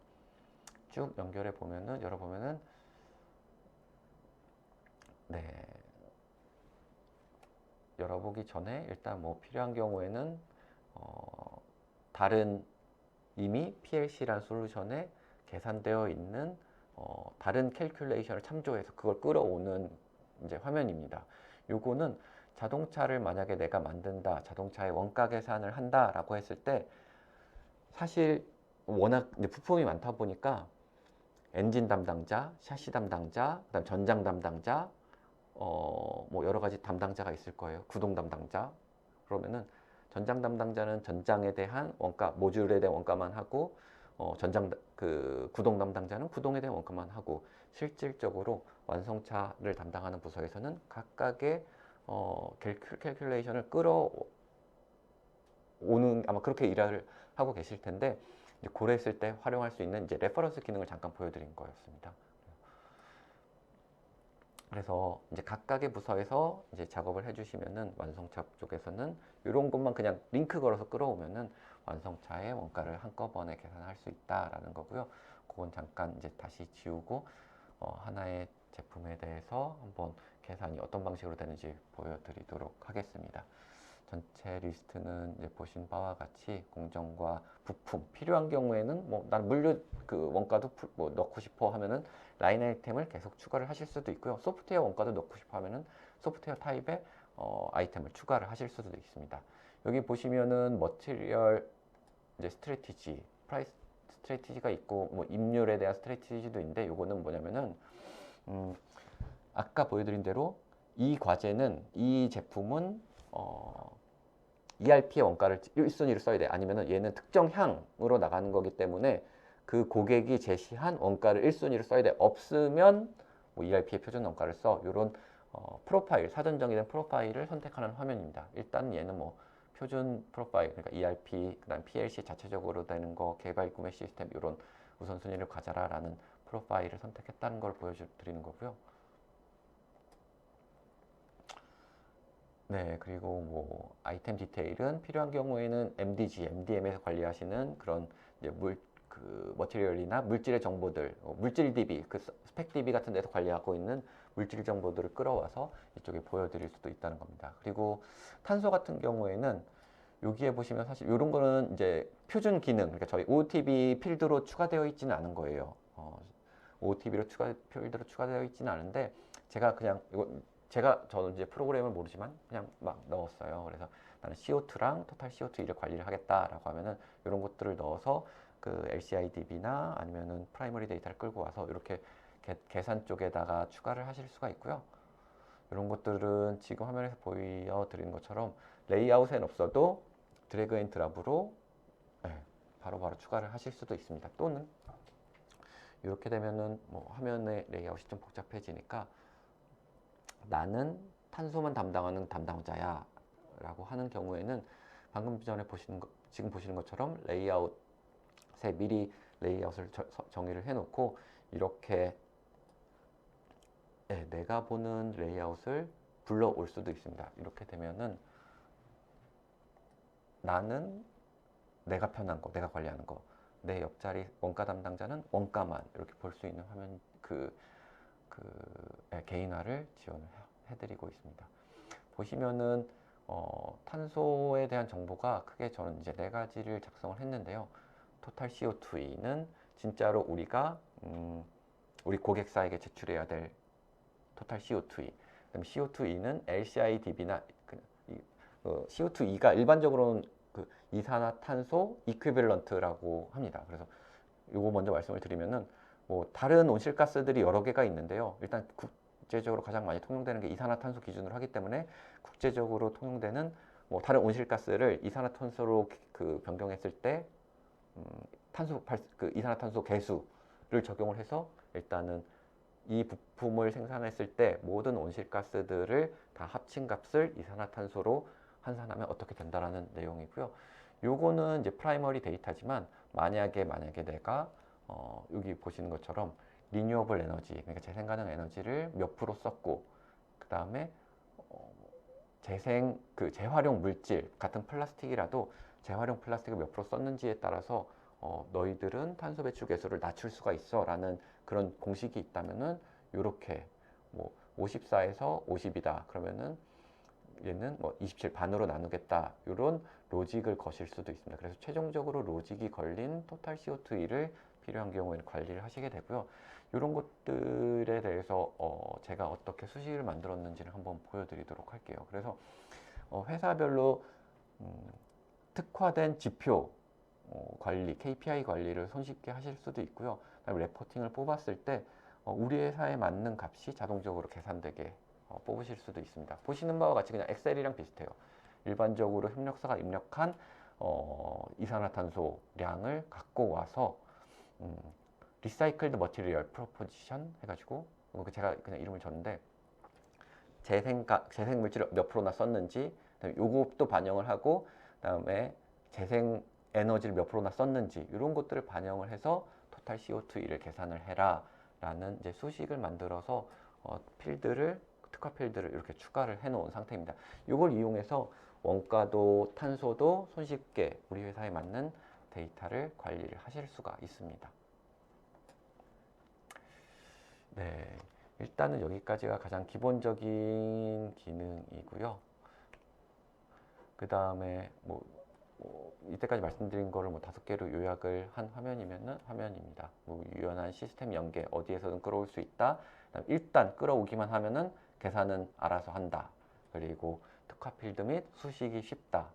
쭉 연결해 보면은, 열어보면은, 네, 열어보기 전에 일단 뭐 필요한 경우에는 다른 이미 PLC란 솔루션에 계산되어 있는 다른 캘큘레이션을 참조해서 그걸 끌어오는 이제 화면입니다. 요거는 자동차를 만약에 내가 만든다, 자동차의 원가 계산을 한다라고 했을 때 사실 워낙 이제 부품이 많다 보니까 엔진 담당자, 샤시 담당자, 그다음 전장 담당자, 뭐 여러 가지 담당자가 있을 거예요. 구동 담당자. 그러면은 전장 담당자는 전장에 대한 원가, 모듈에 대한 원가만 하고, 구동 담당자는 구동에 대한 원가만 하고, 실질적으로 완성차를 담당하는 부서에서는 각각의 캘큘레이션을 끌어오는, 아마 그렇게 일을 하고 계실 텐데, 이제 고려했을 때 활용할 수 있는 이제 레퍼런스 기능을 잠깐 보여드린 거였습니다. 그래서 이제 각각의 부서에서 이제 작업을 해주시면은 완성차 쪽에서는 이런 것만 그냥 링크 걸어서 끌어오면은 완성차의 원가를 한꺼번에 계산할 수 있다라는 거고요. 그건 잠깐 이제 다시 지우고 하나의 제품에 대해서 한번 계산이 어떤 방식으로 되는지 보여드리도록 하겠습니다. 전체 리스트는 이제 보신 바와 같이 공정과 부품 필요한 경우에는 뭐 난 물류 그 원가도 뭐 넣고 싶어 하면은 라인 아이템을 계속 추가를 하실 수도 있고요. 소프트웨어 원가도 넣고 싶어 하면은 소프트웨어 타입의 아이템을 추가를 하실 수도 있습니다. 여기 보시면은 머티리얼 이제 스트래티지, 프라이스 스트래티지가 있고 뭐 임률에 대한 스트래티지도 있는데 요거는 뭐냐면은 아까 보여드린 대로 이 과제는 이 제품은 ERP의 원가를 1순위로 써야 돼. 아니면은 얘는 특정 향으로 나가는 거기 때문에 그 고객이 제시한 원가를 1순위로 써야 돼. 없으면 뭐 ERP의 표준 원가를 써. 이런 프로파일, 사전 정의된 프로파일을 선택하는 화면입니다. 일단 얘는 뭐 표준 프로파일, 그러니까 ERP, 그다음 PLC 자체적으로 되는 거, 개발 구매 시스템 이런 우선순위를 가져라라는 프로파일을 선택했다는 걸 보여드리는 거고요. 네, 그리고 뭐 아이템 디테일은 필요한 경우에는 MDG, MDM에서 관리하시는 그런 이제 머티리얼이나 물질의 정보들, 물질 DB, 그 스펙 DB 같은 데서 관리하고 있는 물질 정보들을 끌어와서 이쪽에 보여드릴 수도 있다는 겁니다. 그리고 탄소 같은 경우에는 여기에 보시면 사실 이런 거는 이제 표준 기능, 그러니까 저희 OOTB 필드로 추가되어 있지는 않은 거예요. OOTB로 필드로 추가되어 있지는 않은데 제가 그냥 저는 이제 프로그램을 모르지만 그냥 막 넣었어요. 그래서 나는 CO2랑 토탈 CO2를 관리를 하겠다라고 하면은 이런 것들을 넣어서 그 LCIDB나 아니면은 프라이머리 데이터를 끌고 와서 이렇게 계산 쪽에다가 추가를 하실 수가 있고요. 이런 것들은 지금 화면에서 보여드리는 것처럼 레이아웃엔 없어도 드래그 앤 드랍으로 바로바로 추가를 하실 수도 있습니다. 또는 이렇게 되면은 뭐 화면의 레이아웃이 좀 복잡해지니까 나는 탄소만 담당하는 담당자야 라고 하는 경우에는 방금 전에 지금 보시는 것처럼 레이아웃에 미리 레이아웃을 정의를 해놓고 이렇게 내가 보는 레이아웃을 불러올 수도 있습니다. 이렇게 되면은 나는 내가 편한 거, 내가 관리하는 거, 내 옆자리 원가 담당자는 원가만 이렇게 볼 수 있는 화면 개인화를 지원을 해드리고 있습니다. 보시면은 탄소에 대한 정보가 크게 저는 이제 4가지를 작성을 했는데요. 토탈 CO2e는 진짜로 우리가 우리 고객사에게 제출해야 될 토탈 CO2e. 그다음 CO2e는 LCIDB나 CO2e가 일반적으로는 그 이산화탄소 이퀴밸런트라고 합니다. 그래서 요거 먼저 말씀을 드리면은 뭐 다른 온실가스들이 여러 개가 있는데요. 일단 국제적으로 가장 많이 통용되는 게 이산화탄소 기준으로 하기 때문에 국제적으로 통용되는 뭐 다른 온실가스를 이산화탄소로 그 변경했을 때 그 이산화탄소 계수를 적용을 해서 일단은 이 부품을 생산했을 때 모든 온실가스들을 다 합친 값을 이산화탄소로 환산하면 어떻게 된다라는 내용이고요. 요거는 이제 프라이머리 데이터지만 만약에 내가 여기 보시는 것처럼 리뉴어블 에너지, 그러니까 재생 가능 에너지를 몇 프로 썼고 그 다음에 재활용 물질 같은 플라스틱이라도 재활용 플라스틱을 몇 프로 썼는지에 따라서 너희들은 탄소 배출 계수를 낮출 수가 있어 라는 그런 공식이 있다면은 요렇게 뭐 54에서 50이다 그러면은 얘는 뭐 27 반으로 나누겠다 이런 로직을 거실 수도 있습니다. 그래서 최종적으로 로직이 걸린 토탈 CO2를 필요한 경우에는 관리를 하시게 되고요. 이런 것들에 대해서 제가 어떻게 수식을 만들었는지를 한번 보여드리도록 할게요. 그래서 회사별로 특화된 지표 관리, KPI 관리를 손쉽게 하실 수도 있고요. 그다음에 레포팅을 뽑았을 때 우리 회사에 맞는 값이 자동적으로 계산되게 뽑으실 수도 있습니다. 보시는 바와 같이 그냥 엑셀이랑 비슷해요. 일반적으로 협력사가 입력한 이산화탄소량을 갖고 와서 리사이클드 머티리얼 프로포지션 해가지고 제가 그냥 이름을 줬는데 재생 물질을 몇 프로나 썼는지, 그다음에 요것도 반영을 하고, 그다음에 재생 에너지를 몇 프로나 썼는지 이런 것들을 반영을 해서 토탈 CO2를 계산을 해라 라는 이제 수식을 만들어서 특화 필드를 이렇게 추가를 해 놓은 상태입니다. 이걸 이용해서 원가도 탄소도 손쉽게 우리 회사에 맞는 데이터를 관리를 하실 수가 있습니다. 네, 일단은 여기까지가 가장 기본적인 기능이고요. 그 다음에 이때까지 말씀드린 거를 5개로 요약을 한 화면입니다. 유연한 시스템 연계, 어디에서든 끌어올 수 있다. 일단 끌어오기만 하면은 계산은 알아서 한다. 그리고 특화 필드 및 수식이 쉽다.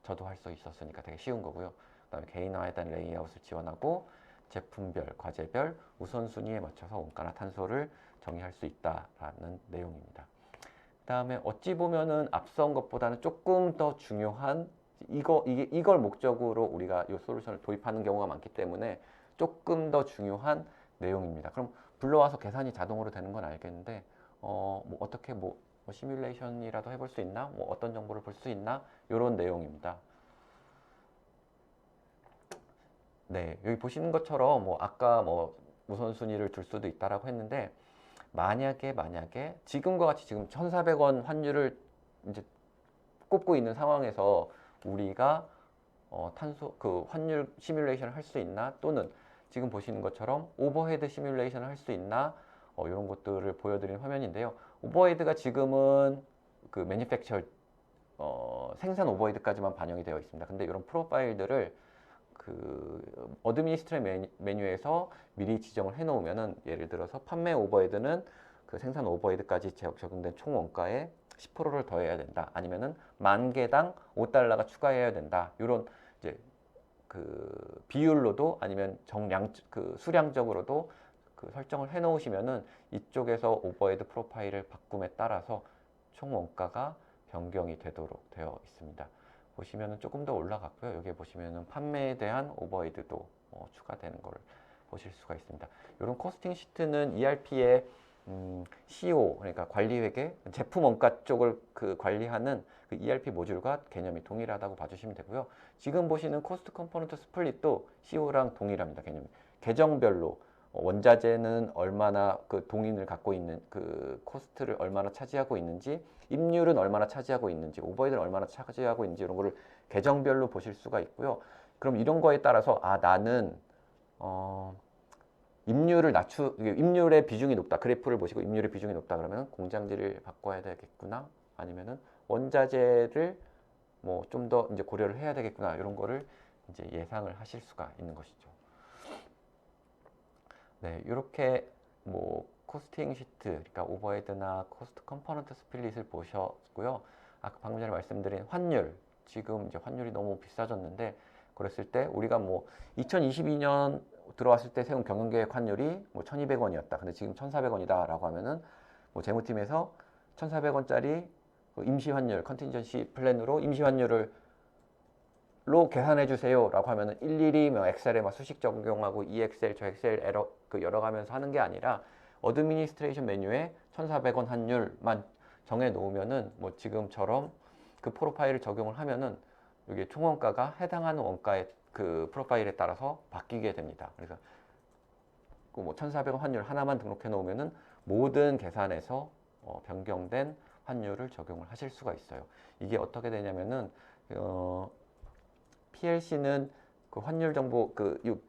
저도 할 수 있었으니까 되게 쉬운 거고요. 그다음에 개인화에 대한 레이아웃을 지원하고 제품별, 과제별 우선순위에 맞춰서 원가나 탄소를 정의할 수 있다라는 내용입니다. 그다음에 어찌 보면은 앞선 것보다는 조금 더 중요한 이걸 목적으로 우리가 이 솔루션을 도입하는 경우가 많기 때문에 조금 더 중요한 내용입니다. 그럼 불러와서 계산이 자동으로 되는 건 알겠는데 어떻게 시뮬레이션이라도 해볼 수 있나? 어떤 정보를 볼 수 있나? 이런 내용입니다. 네, 여기 보시는 것처럼 아까 우선순위를 둘 수도 있다라고 했는데 만약에 지금과 같이 지금 1,400원 환율을 이제 꼽고 있는 상황에서 우리가 환율 시뮬레이션을 할 수 있나? 또는 지금 보시는 것처럼 오버헤드 시뮬레이션을 할 수 있나? 이런 것들을 보여드리는 화면인데요. 오버헤드가 지금은 그 매니팩처 생산 오버헤드까지만 반영이 되어 있습니다. 근데 이런 프로파일들을 그 어드미니스트레 메뉴에서 미리 지정을 해 놓으면은 예를 들어서 판매 오버헤드는 그 생산 오버헤드까지 적용된 총 원가에 10%를 더해야 된다. 아니면은 10,000개당 $5가 추가해야 된다. 이런 이제 그 비율로도 아니면 수량적으로도 그 설정을 해 놓으시면은 이쪽에서 오버헤드 프로파일을 바꿈에 따라서 총 원가가 변경이 되도록 되어 있습니다. 보시면은 조금 더 올라갔고요. 여기 보시면은 판매에 대한 오버헤드도 추가되는 걸 보실 수가 있습니다. 이런 코스팅 시트는 ERP의 CO, 그러니까 관리회계, 제품 원가 쪽을 관리하는 그 ERP 모듈과 개념이 동일하다고 봐주시면 되고요. 지금 보시는 코스트 컴포넌트 스플릿도 CO랑 동일합니다. 개념이. 계정별로 원자재는 얼마나 그 동인을 갖고 있는 그 코스트를 얼마나 차지하고 있는지, 임률은 얼마나 차지하고 있는지, 오버헤드는 얼마나 차지하고 있는지 이런 거를 계정별로 보실 수가 있고요. 그럼 이런 거에 따라서 나는 임률의 비중이 높다. 그래프를 보시고 임률의 비중이 높다 그러면 공장지를 바꿔야 되겠구나. 아니면은 원자재를 좀 더 이제 고려를 해야 되겠구나. 이런 거를 이제 예상을 하실 수가 있는 것이죠. 네, 이렇게 코스팅 시트, 그러니까 오버헤드나 코스트 컴포넌트 스플릿을 보셨고요. 아까 방금 전에 말씀드린 환율, 지금 이제 환율이 너무 비싸졌는데 그랬을 때 우리가 2022년 들어왔을 때 세운 경영계획 환율이 뭐 1,200원이었다. 근데 지금 1,400원이다라고 하면은 뭐 재무팀에서 1,400원짜리 임시 환율, 컨틴전시 플랜으로 임시 환율을 로 계산해 주세요라고 하면은 일일이 뭐 엑셀에 막 수식 적용하고 이 엑셀 저 엑셀 에러 그 열어가면서 하는 게 아니라 어드미니스트레이션 메뉴에 1,400원 환율만 정해 놓으면은 뭐 지금처럼 그 프로파일을 적용을 하면은 이게 총원가가 해당하는 원가의 그 프로파일에 따라서 바뀌게 됩니다. 그래서 그 뭐 1,400원 환율 하나만 등록해 놓으면은 모든 계산에서 변경된 환율을 적용을 하실 수가 있어요. 이게 어떻게 되냐면은 PLC는 그 환율 정보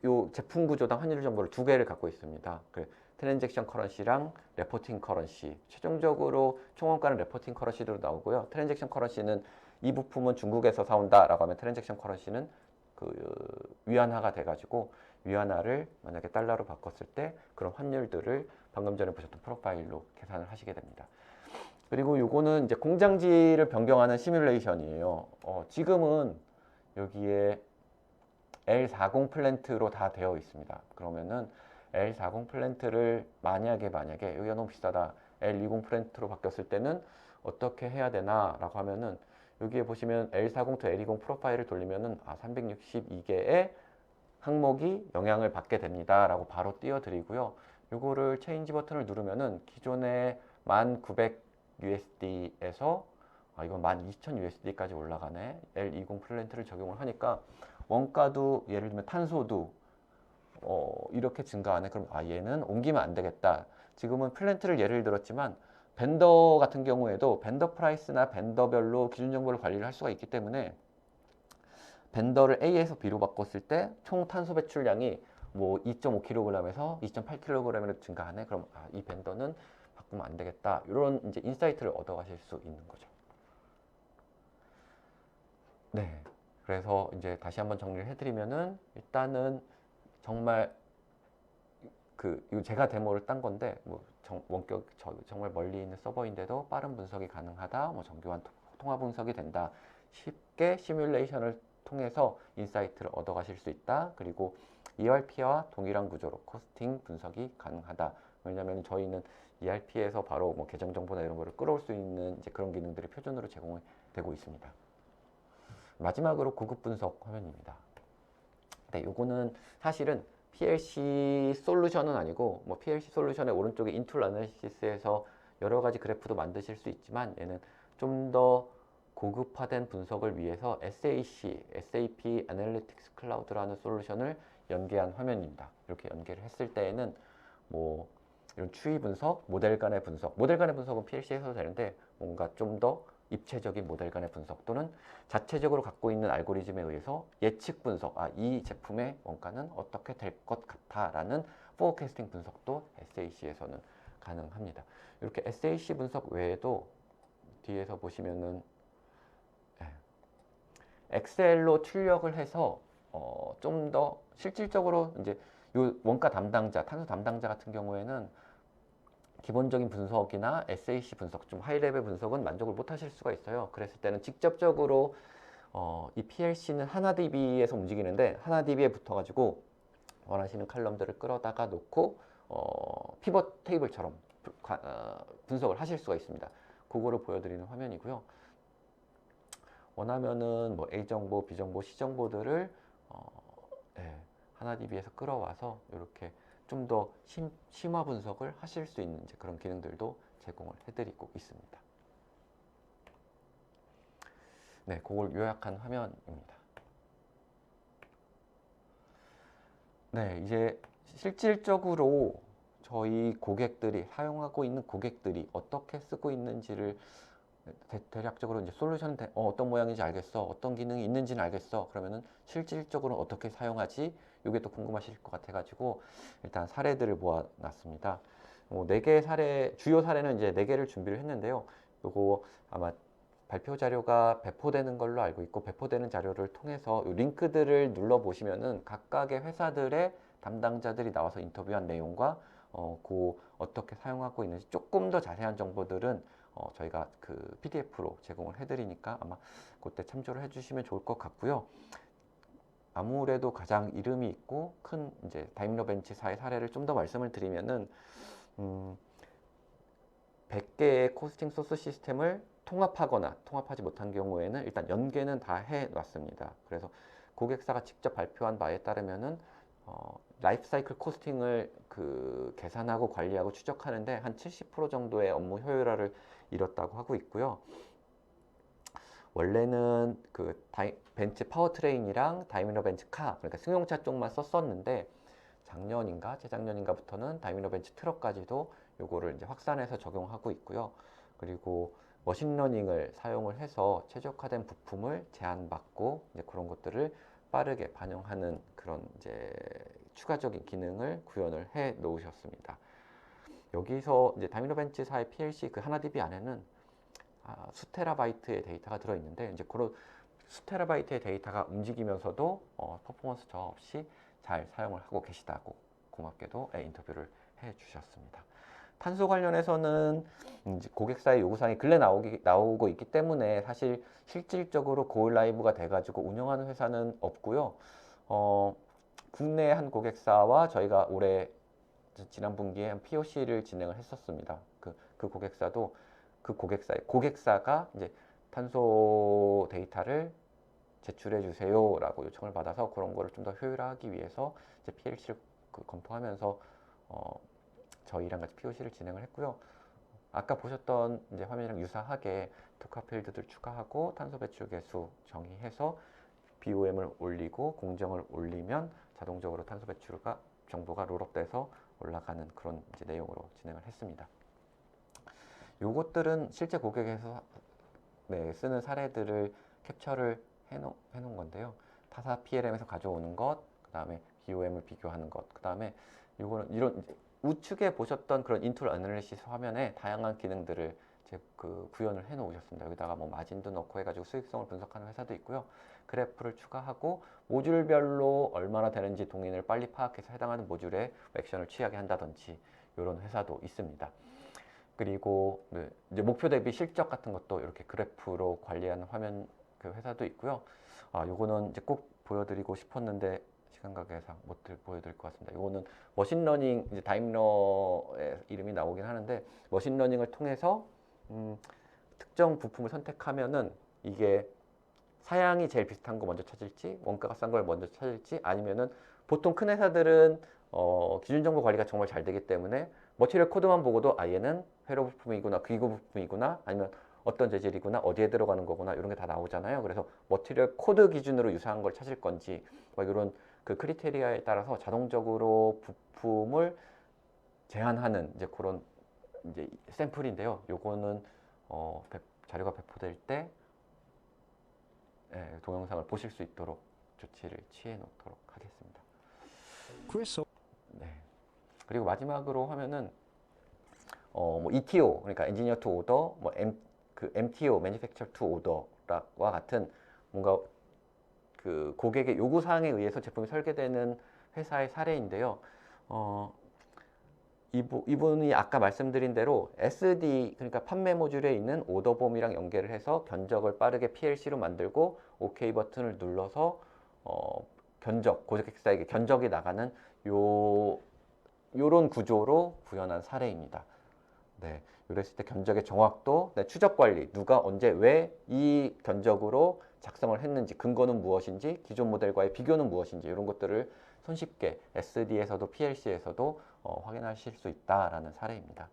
요 제품 구조당 환율 정보를 두 개를 갖고 있습니다. 그 트랜잭션 커런시랑 레포팅 커런시. 최종적으로 총원가는 레포팅 커런시로 나오고요. 트랜잭션 커런시는 이 부품은 중국에서 사온다라고 하면 트랜잭션 커런시는 그 위안화가 돼가지고 위안화를 만약에 달러로 바꿨을 때 그런 환율들을 방금 전에 보셨던 프로파일로 계산을 하시게 됩니다. 그리고 요거는 이제 공장지를 변경하는 시뮬레이션이에요. 지금은 여기에 L40 플랜트로 다 되어 있습니다. 그러면은 L40 플랜트를 만약에 여기가 너무 비싸다. L20 플랜트로 바뀌었을 때는 어떻게 해야 되나 라고 하면은 여기에 보시면 L40 to L20 프로파일을 돌리면은 362개의 항목이 영향을 받게 됩니다 라고 바로 띄워드리고요. 요거를 체인지 버튼을 누르면은 기존의 1900 USD에서 이건 12,000 USD까지 올라가네. L20 플랜트를 적용을 하니까 원가도 예를 들면 탄소도 이렇게 증가하네. 그럼 얘는 옮기면 안 되겠다. 지금은 플랜트를 예를 들었지만 벤더 같은 경우에도 벤더 프라이스나 벤더별로 기준 정보를 관리를 할 수가 있기 때문에 벤더를 A에서 B로 바꿨을 때 총 탄소 배출량이 뭐 2.5kg에서 2.8kg으로 증가하네. 그럼 이 벤더는 바꾸면 안 되겠다. 이런 이제 인사이트를 얻어가실 수 있는 거죠. 네. 그래서 이제 다시 한번 정리를 해드리면은 일단은 정말 이거 제가 데모를 딴 건데 뭐 원격 정말 멀리 있는 서버인데도 빠른 분석이 가능하다. 뭐 정교한 통화 분석이 된다. 쉽게 시뮬레이션을 통해서 인사이트를 얻어가실 수 있다. 그리고 ERP와 동일한 구조로 코스팅 분석이 가능하다. 왜냐하면 저희는 ERP에서 바로 뭐 계정 정보나 이런 거를 끌어올 수 있는 이제 그런 기능들이 표준으로 제공되고 있습니다. 마지막으로 고급 분석 화면입니다. 네, 요거는 사실은 PLC 솔루션은 아니고 뭐 PLC 솔루션의 오른쪽에 인툴 아나리시스에서 여러 가지 그래프도 만드실 수 있지만 얘는 좀 더 고급화된 분석을 위해서 SAC, SAP Analytics Cloud라는 솔루션을 연계한 화면입니다. 이렇게 연계를 했을 때에는 뭐 이런 추이 분석, 모델 간의 분석, 모델 간의 분석은 PLC에서 되는데 뭔가 좀 더 입체적인 모델 간의 분석 또는 자체적으로 갖고 있는 알고리즘에 의해서 예측 분석, 이 제품의 원가는 어떻게 될 것 같아 라는 포캐스팅 분석도 SAC에서는 가능합니다. 이렇게 SAC 분석 외에도 뒤에서 보시면은 엑셀로 출력을 해서 좀 더 실질적으로 이제 요 원가 담당자, 탄소 담당자 같은 경우에는 기본적인 분석이나 SAC 분석, 좀 하이레벨 분석은 만족을 못 하실 수가 있어요. 그랬을 때는 직접적으로 이 PLC는 하나DB에서 움직이는데 하나DB에 붙어가지고 원하시는 칼럼들을 끌어다가 놓고 피벗 테이블처럼 분석을 하실 수가 있습니다. 그거를 보여드리는 화면이고요. 원하면은 뭐 A 정보, B 정보, C 정보들을 하나DB에서 끌어와서 이렇게 좀 더 심화 분석을 하실 수 있는 이제 그런 기능들도 제공을 해드리고 있습니다. 네, 그걸 요약한 화면입니다. 네, 이제 실질적으로 저희 고객들이 사용하고 있는 고객들이 어떻게 쓰고 있는지를 대략적으로 이제 솔루션 어떤 모양인지 알겠어, 어떤 기능이 있는지는 알겠어. 그러면은 실질적으로 어떻게 사용하지? 이게 또 궁금하실 것 같아가지고 일단 사례들을 모아놨습니다. 4개의 사례, 주요 사례는 이제 4개를 준비를 했는데요. 요거 아마 발표 자료가 배포되는 걸로 알고 있고 배포되는 자료를 통해서 링크들을 눌러 보시면은 각각의 회사들의 담당자들이 나와서 인터뷰한 내용과 어떻게 사용하고 있는지 조금 더 자세한 정보들은 저희가 그 PDF로 제공을 해드리니까 아마 그때 참조를 해주시면 좋을 것 같고요. 아무래도 가장 이름이 있고 큰 이제 다임러 벤츠사의 사례를 좀 더 말씀을 드리면은 100개의 코스팅 소스 시스템을 통합하거나 통합하지 못한 경우에는 일단 연계는 다 해놨습니다. 그래서 고객사가 직접 발표한 바에 따르면은 라이프 사이클 코스팅을 계산하고 관리하고 추적하는데 한 70% 정도의 업무 효율화를 이뤘다고 하고 있고요. 원래는 벤츠 파워트레인이랑 다이밀러 벤츠 카, 그러니까 승용차 쪽만 썼었는데 작년인가 재작년인가부터는 다이밀러 벤츠 트럭까지도 요거를 이제 확산해서 적용하고 있고요. 그리고 머신러닝을 사용을 해서 최적화된 부품을 제한받고 이제 그런 것들을 빠르게 반영하는 그런 이제 추가적인 기능을 구현을 해 놓으셨습니다. 여기서 이제 다이밀러 벤츠사의 PLC 그 하나DB 안에는 수테라바이트의 데이터가 들어있는데 이제 그런 수테라바이트의 데이터가 움직이면서도 퍼포먼스 저하 없이 잘 사용을 하고 계시다고 고맙게도 인터뷰를 해 주셨습니다. 탄소 관련해서는 이제 고객사의 요구사항이 근래 나오고 있기 때문에 사실 실질적으로 고일 라이브가 돼가지고 운영하는 회사는 없고요. 국내 한 고객사와 저희가 올해 지난 분기에 한 POC를 진행을 했었습니다. 그 고객사도 고객사가 이제 탄소 데이터를 제출해 주세요라고 요청을 받아서 그런 거를 좀 더 효율화하기 위해서 이제 PLC를 검토하면서 저희랑 같이 POC를 진행을 했고요. 아까 보셨던 이제 화면이랑 유사하게 특화 필드들 추가하고 탄소 배출 계수 정의해서 BOM을 올리고 공정을 올리면 자동적으로 탄소 배출가 정보가 롤업돼서 올라가는 그런 이제 내용으로 진행을 했습니다. 요것들은 실제 고객에서 쓰는 사례들을 캡처를 해놓은 건데요. 타사 PLM에서 가져오는 것, 그 다음에 BOM을 비교하는 것, 그 다음에 요거는 이런 우측에 보셨던 그런 인툴 애널리시스 화면에 다양한 기능들을 구현을 해 놓으셨습니다. 여기다가 뭐 마진도 넣고 해가지고 수익성을 분석하는 회사도 있고요. 그래프를 추가하고 모듈별로 얼마나 되는지 동인을 빨리 파악해서 해당하는 모듈에 액션을 취하게 한다든지 이런 회사도 있습니다. 그리고 이제 목표 대비 실적 같은 것도 이렇게 그래프로 관리하는 화면 회사도 있고요. 요거는 이제 꼭 보여드리고 싶었는데 시간 관계상 못 보여드릴 것 같습니다. 이거는 머신러닝, 이제 다임러의 이름이 나오긴 하는데 머신러닝을 통해서 특정 부품을 선택하면은 이게 사양이 제일 비슷한 거 먼저 찾을지 원가가 싼 걸 먼저 찾을지 아니면은 보통 큰 회사들은 기준 정보 관리가 정말 잘 되기 때문에 머티리얼 코드만 보고도 얘는 회로 부품이구나, 기고 부품이구나, 아니면 어떤 재질이구나, 어디에 들어가는 거구나 이런 게 다 나오잖아요. 그래서 머티리얼 코드 기준으로 유사한 걸 찾을 건지 이런 크리테리아에 따라서 자동적으로 부품을 제한하는 이제 그런 이제 샘플인데요. 요거는 자료가 배포될 때 동영상을 보실 수 있도록 조치를 취해 놓도록 하겠습니다. 네. 그리고 마지막으로 하면은 뭐 ETO, 그러니까 엔지니어 투 오더, 뭐 MTO, Manufacture to Order와 같은 뭔가 고객의 요구 사항에 의해서 제품이 설계되는 회사의 사례인데요. 이분이 아까 말씀드린 대로 SD, 그러니까 판매 모듈에 있는 오더폼이랑 연결을 해서 견적을 빠르게 PLC로 만들고 OK 버튼을 눌러서 고객사에게 견적이 나가는 요런 구조로 구현한 사례입니다. 네, 이랬을 때 견적의 정확도, 추적 관리, 누가 언제 왜 이 견적으로 작성을 했는지, 근거는 무엇인지, 기존 모델과의 비교는 무엇인지 이런 것들을 손쉽게 SD에서도 PLC에서도 확인하실 수 있다라는 사례입니다.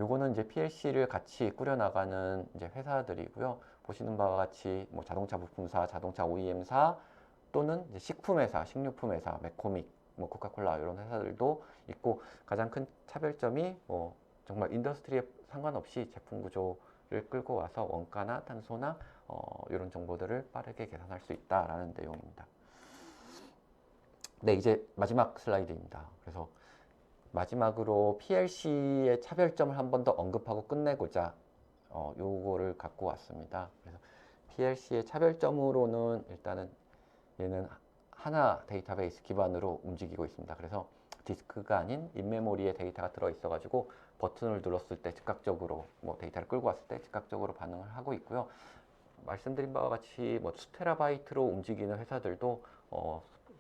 요거는 이제 PLC를 같이 꾸려나가는 이제 회사들이고요. 보시는 바와 같이 뭐 자동차 부품사, 자동차 OEM사 또는 이제 식품회사, 식료품회사, 맥코믹, 뭐 코카콜라 이런 회사들도 있고 가장 큰 차별점이 뭐 정말 인더스트리에 상관없이 제품 구조를 끌고 와서 원가나 탄소나 이런 정보들을 빠르게 계산할 수 있다라는 내용입니다. 네, 이제 마지막 슬라이드입니다. 그래서 마지막으로 PLC의 차별점을 한 번 더 언급하고 끝내고자 요거를 갖고 왔습니다. 그래서 PLC의 차별점으로는 일단은 얘는 하나 데이터베이스 기반으로 움직이고 있습니다. 그래서 디스크가 아닌 인메모리에 데이터가 들어있어 가지고 버튼을 눌렀을 때 즉각적으로 뭐 데이터를 끌고 왔을 때 즉각적으로 반응을 하고 있고요. 말씀드린 바와 같이 뭐 수테라바이트로 움직이는 회사들도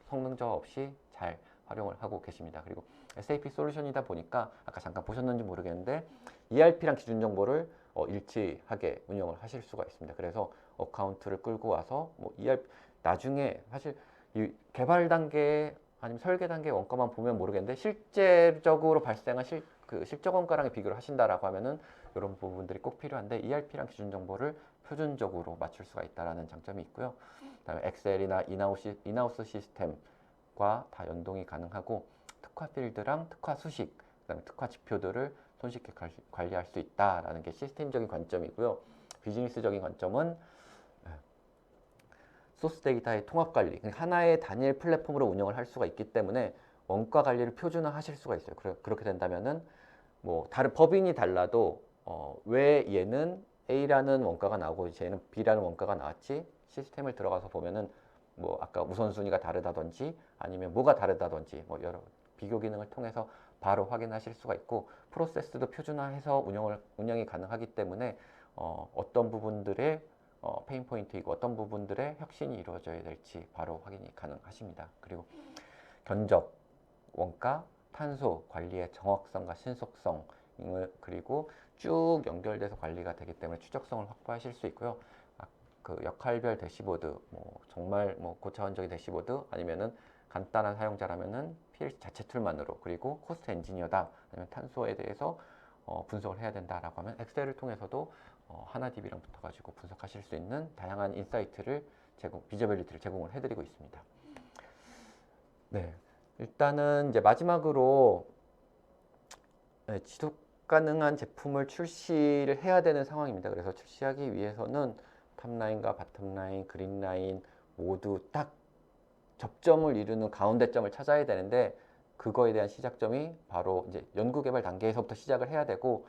성능 저하 없이 잘 활용을 하고 계십니다. 그리고 SAP 솔루션이다 보니까 아까 잠깐 보셨는지 모르겠는데 ERP랑 기준 정보를 일치하게 운영을 하실 수가 있습니다. 그래서 어카운트를 끌고 와서 뭐 ERP 나중에 사실 이 개발 단계 아니면 설계 단계 원가만 보면 모르겠는데 실제적으로 발생한 실적 원가랑 비교를 하신다라고 하면은 이런 부분들이 꼭 필요한데 ERP랑 기준 정보를 표준적으로 맞출 수가 있다라는 장점이 있고요. 그다음에 엑셀이나 인하우스 시스템과 다 연동이 가능하고 특화 필드랑 특화 수식, 그다음에 특화 지표들을 손쉽게 관리할 수 있다라는 게 시스템적인 관점이고요. 비즈니스적인 관점은 소스 데이터의 통합 관리, 하나의 단일 플랫폼으로 운영을 할 수가 있기 때문에 원가 관리를 표준화하실 수가 있어요. 그렇게 된다면은 뭐 다른 법인이 달라도 왜 얘는 A라는 원가가 나오고 쟤는 B라는 원가가 나왔지? 시스템을 들어가서 보면은 뭐 아까 우선순위가 다르다든지 아니면 뭐가 다르다든지 뭐 여러 비교 기능을 통해서 바로 확인하실 수가 있고 프로세스도 표준화해서 운영이 가능하기 때문에 어떤 부분들의 페인 포인트이고 어떤 부분들의 혁신이 이루어져야 될지 바로 확인이 가능하십니다. 그리고 견적, 원가, 탄소 관리의 정확성과 신속성을 그리고 쭉 연결돼서 관리가 되기 때문에 추적성을 확보하실 수 있고요. 그 역할별 대시보드, 뭐 정말 뭐 고차원적인 대시보드 아니면은 간단한 사용자라면은 PLC 자체 툴만으로 그리고 코스트 엔지니어다 아니면 탄소에 대해서 분석을 해야 된다라고 하면 엑셀을 통해서도 하나DB랑 붙어가지고 분석하실 수 있는 다양한 인사이트를 비저빌리티를 제공을 해드리고 있습니다. 네, 일단은 이제 마지막으로 지속 가능한 제품을 출시를 해야 되는 상황입니다. 그래서 출시하기 위해서는 탑라인과 바텀라인, 그린라인 모두 딱 접점을 이루는 가운데점을 찾아야 되는데 그거에 대한 시작점이 바로 이제 연구개발 단계에서부터 시작을 해야 되고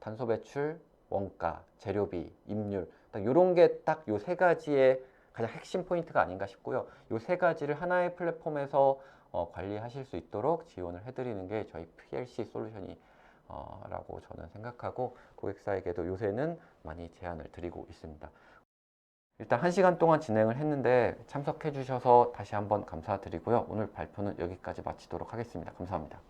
탄소 배출, 원가, 재료비, 임률 딱 이런 게 딱 요 세 가지의 가장 핵심 포인트가 아닌가 싶고요. 요 세 가지를 하나의 플랫폼에서 관리하실 수 있도록 지원을 해드리는 게 저희 PLC 솔루션이 라고 저는 생각하고 고객사에게도 요새는 많이 제안을 드리고 있습니다. 일단 1시간 동안 진행을 했는데 참석해 주셔서 다시 한번 감사드리고요. 오늘 발표는 여기까지 마치도록 하겠습니다. 감사합니다.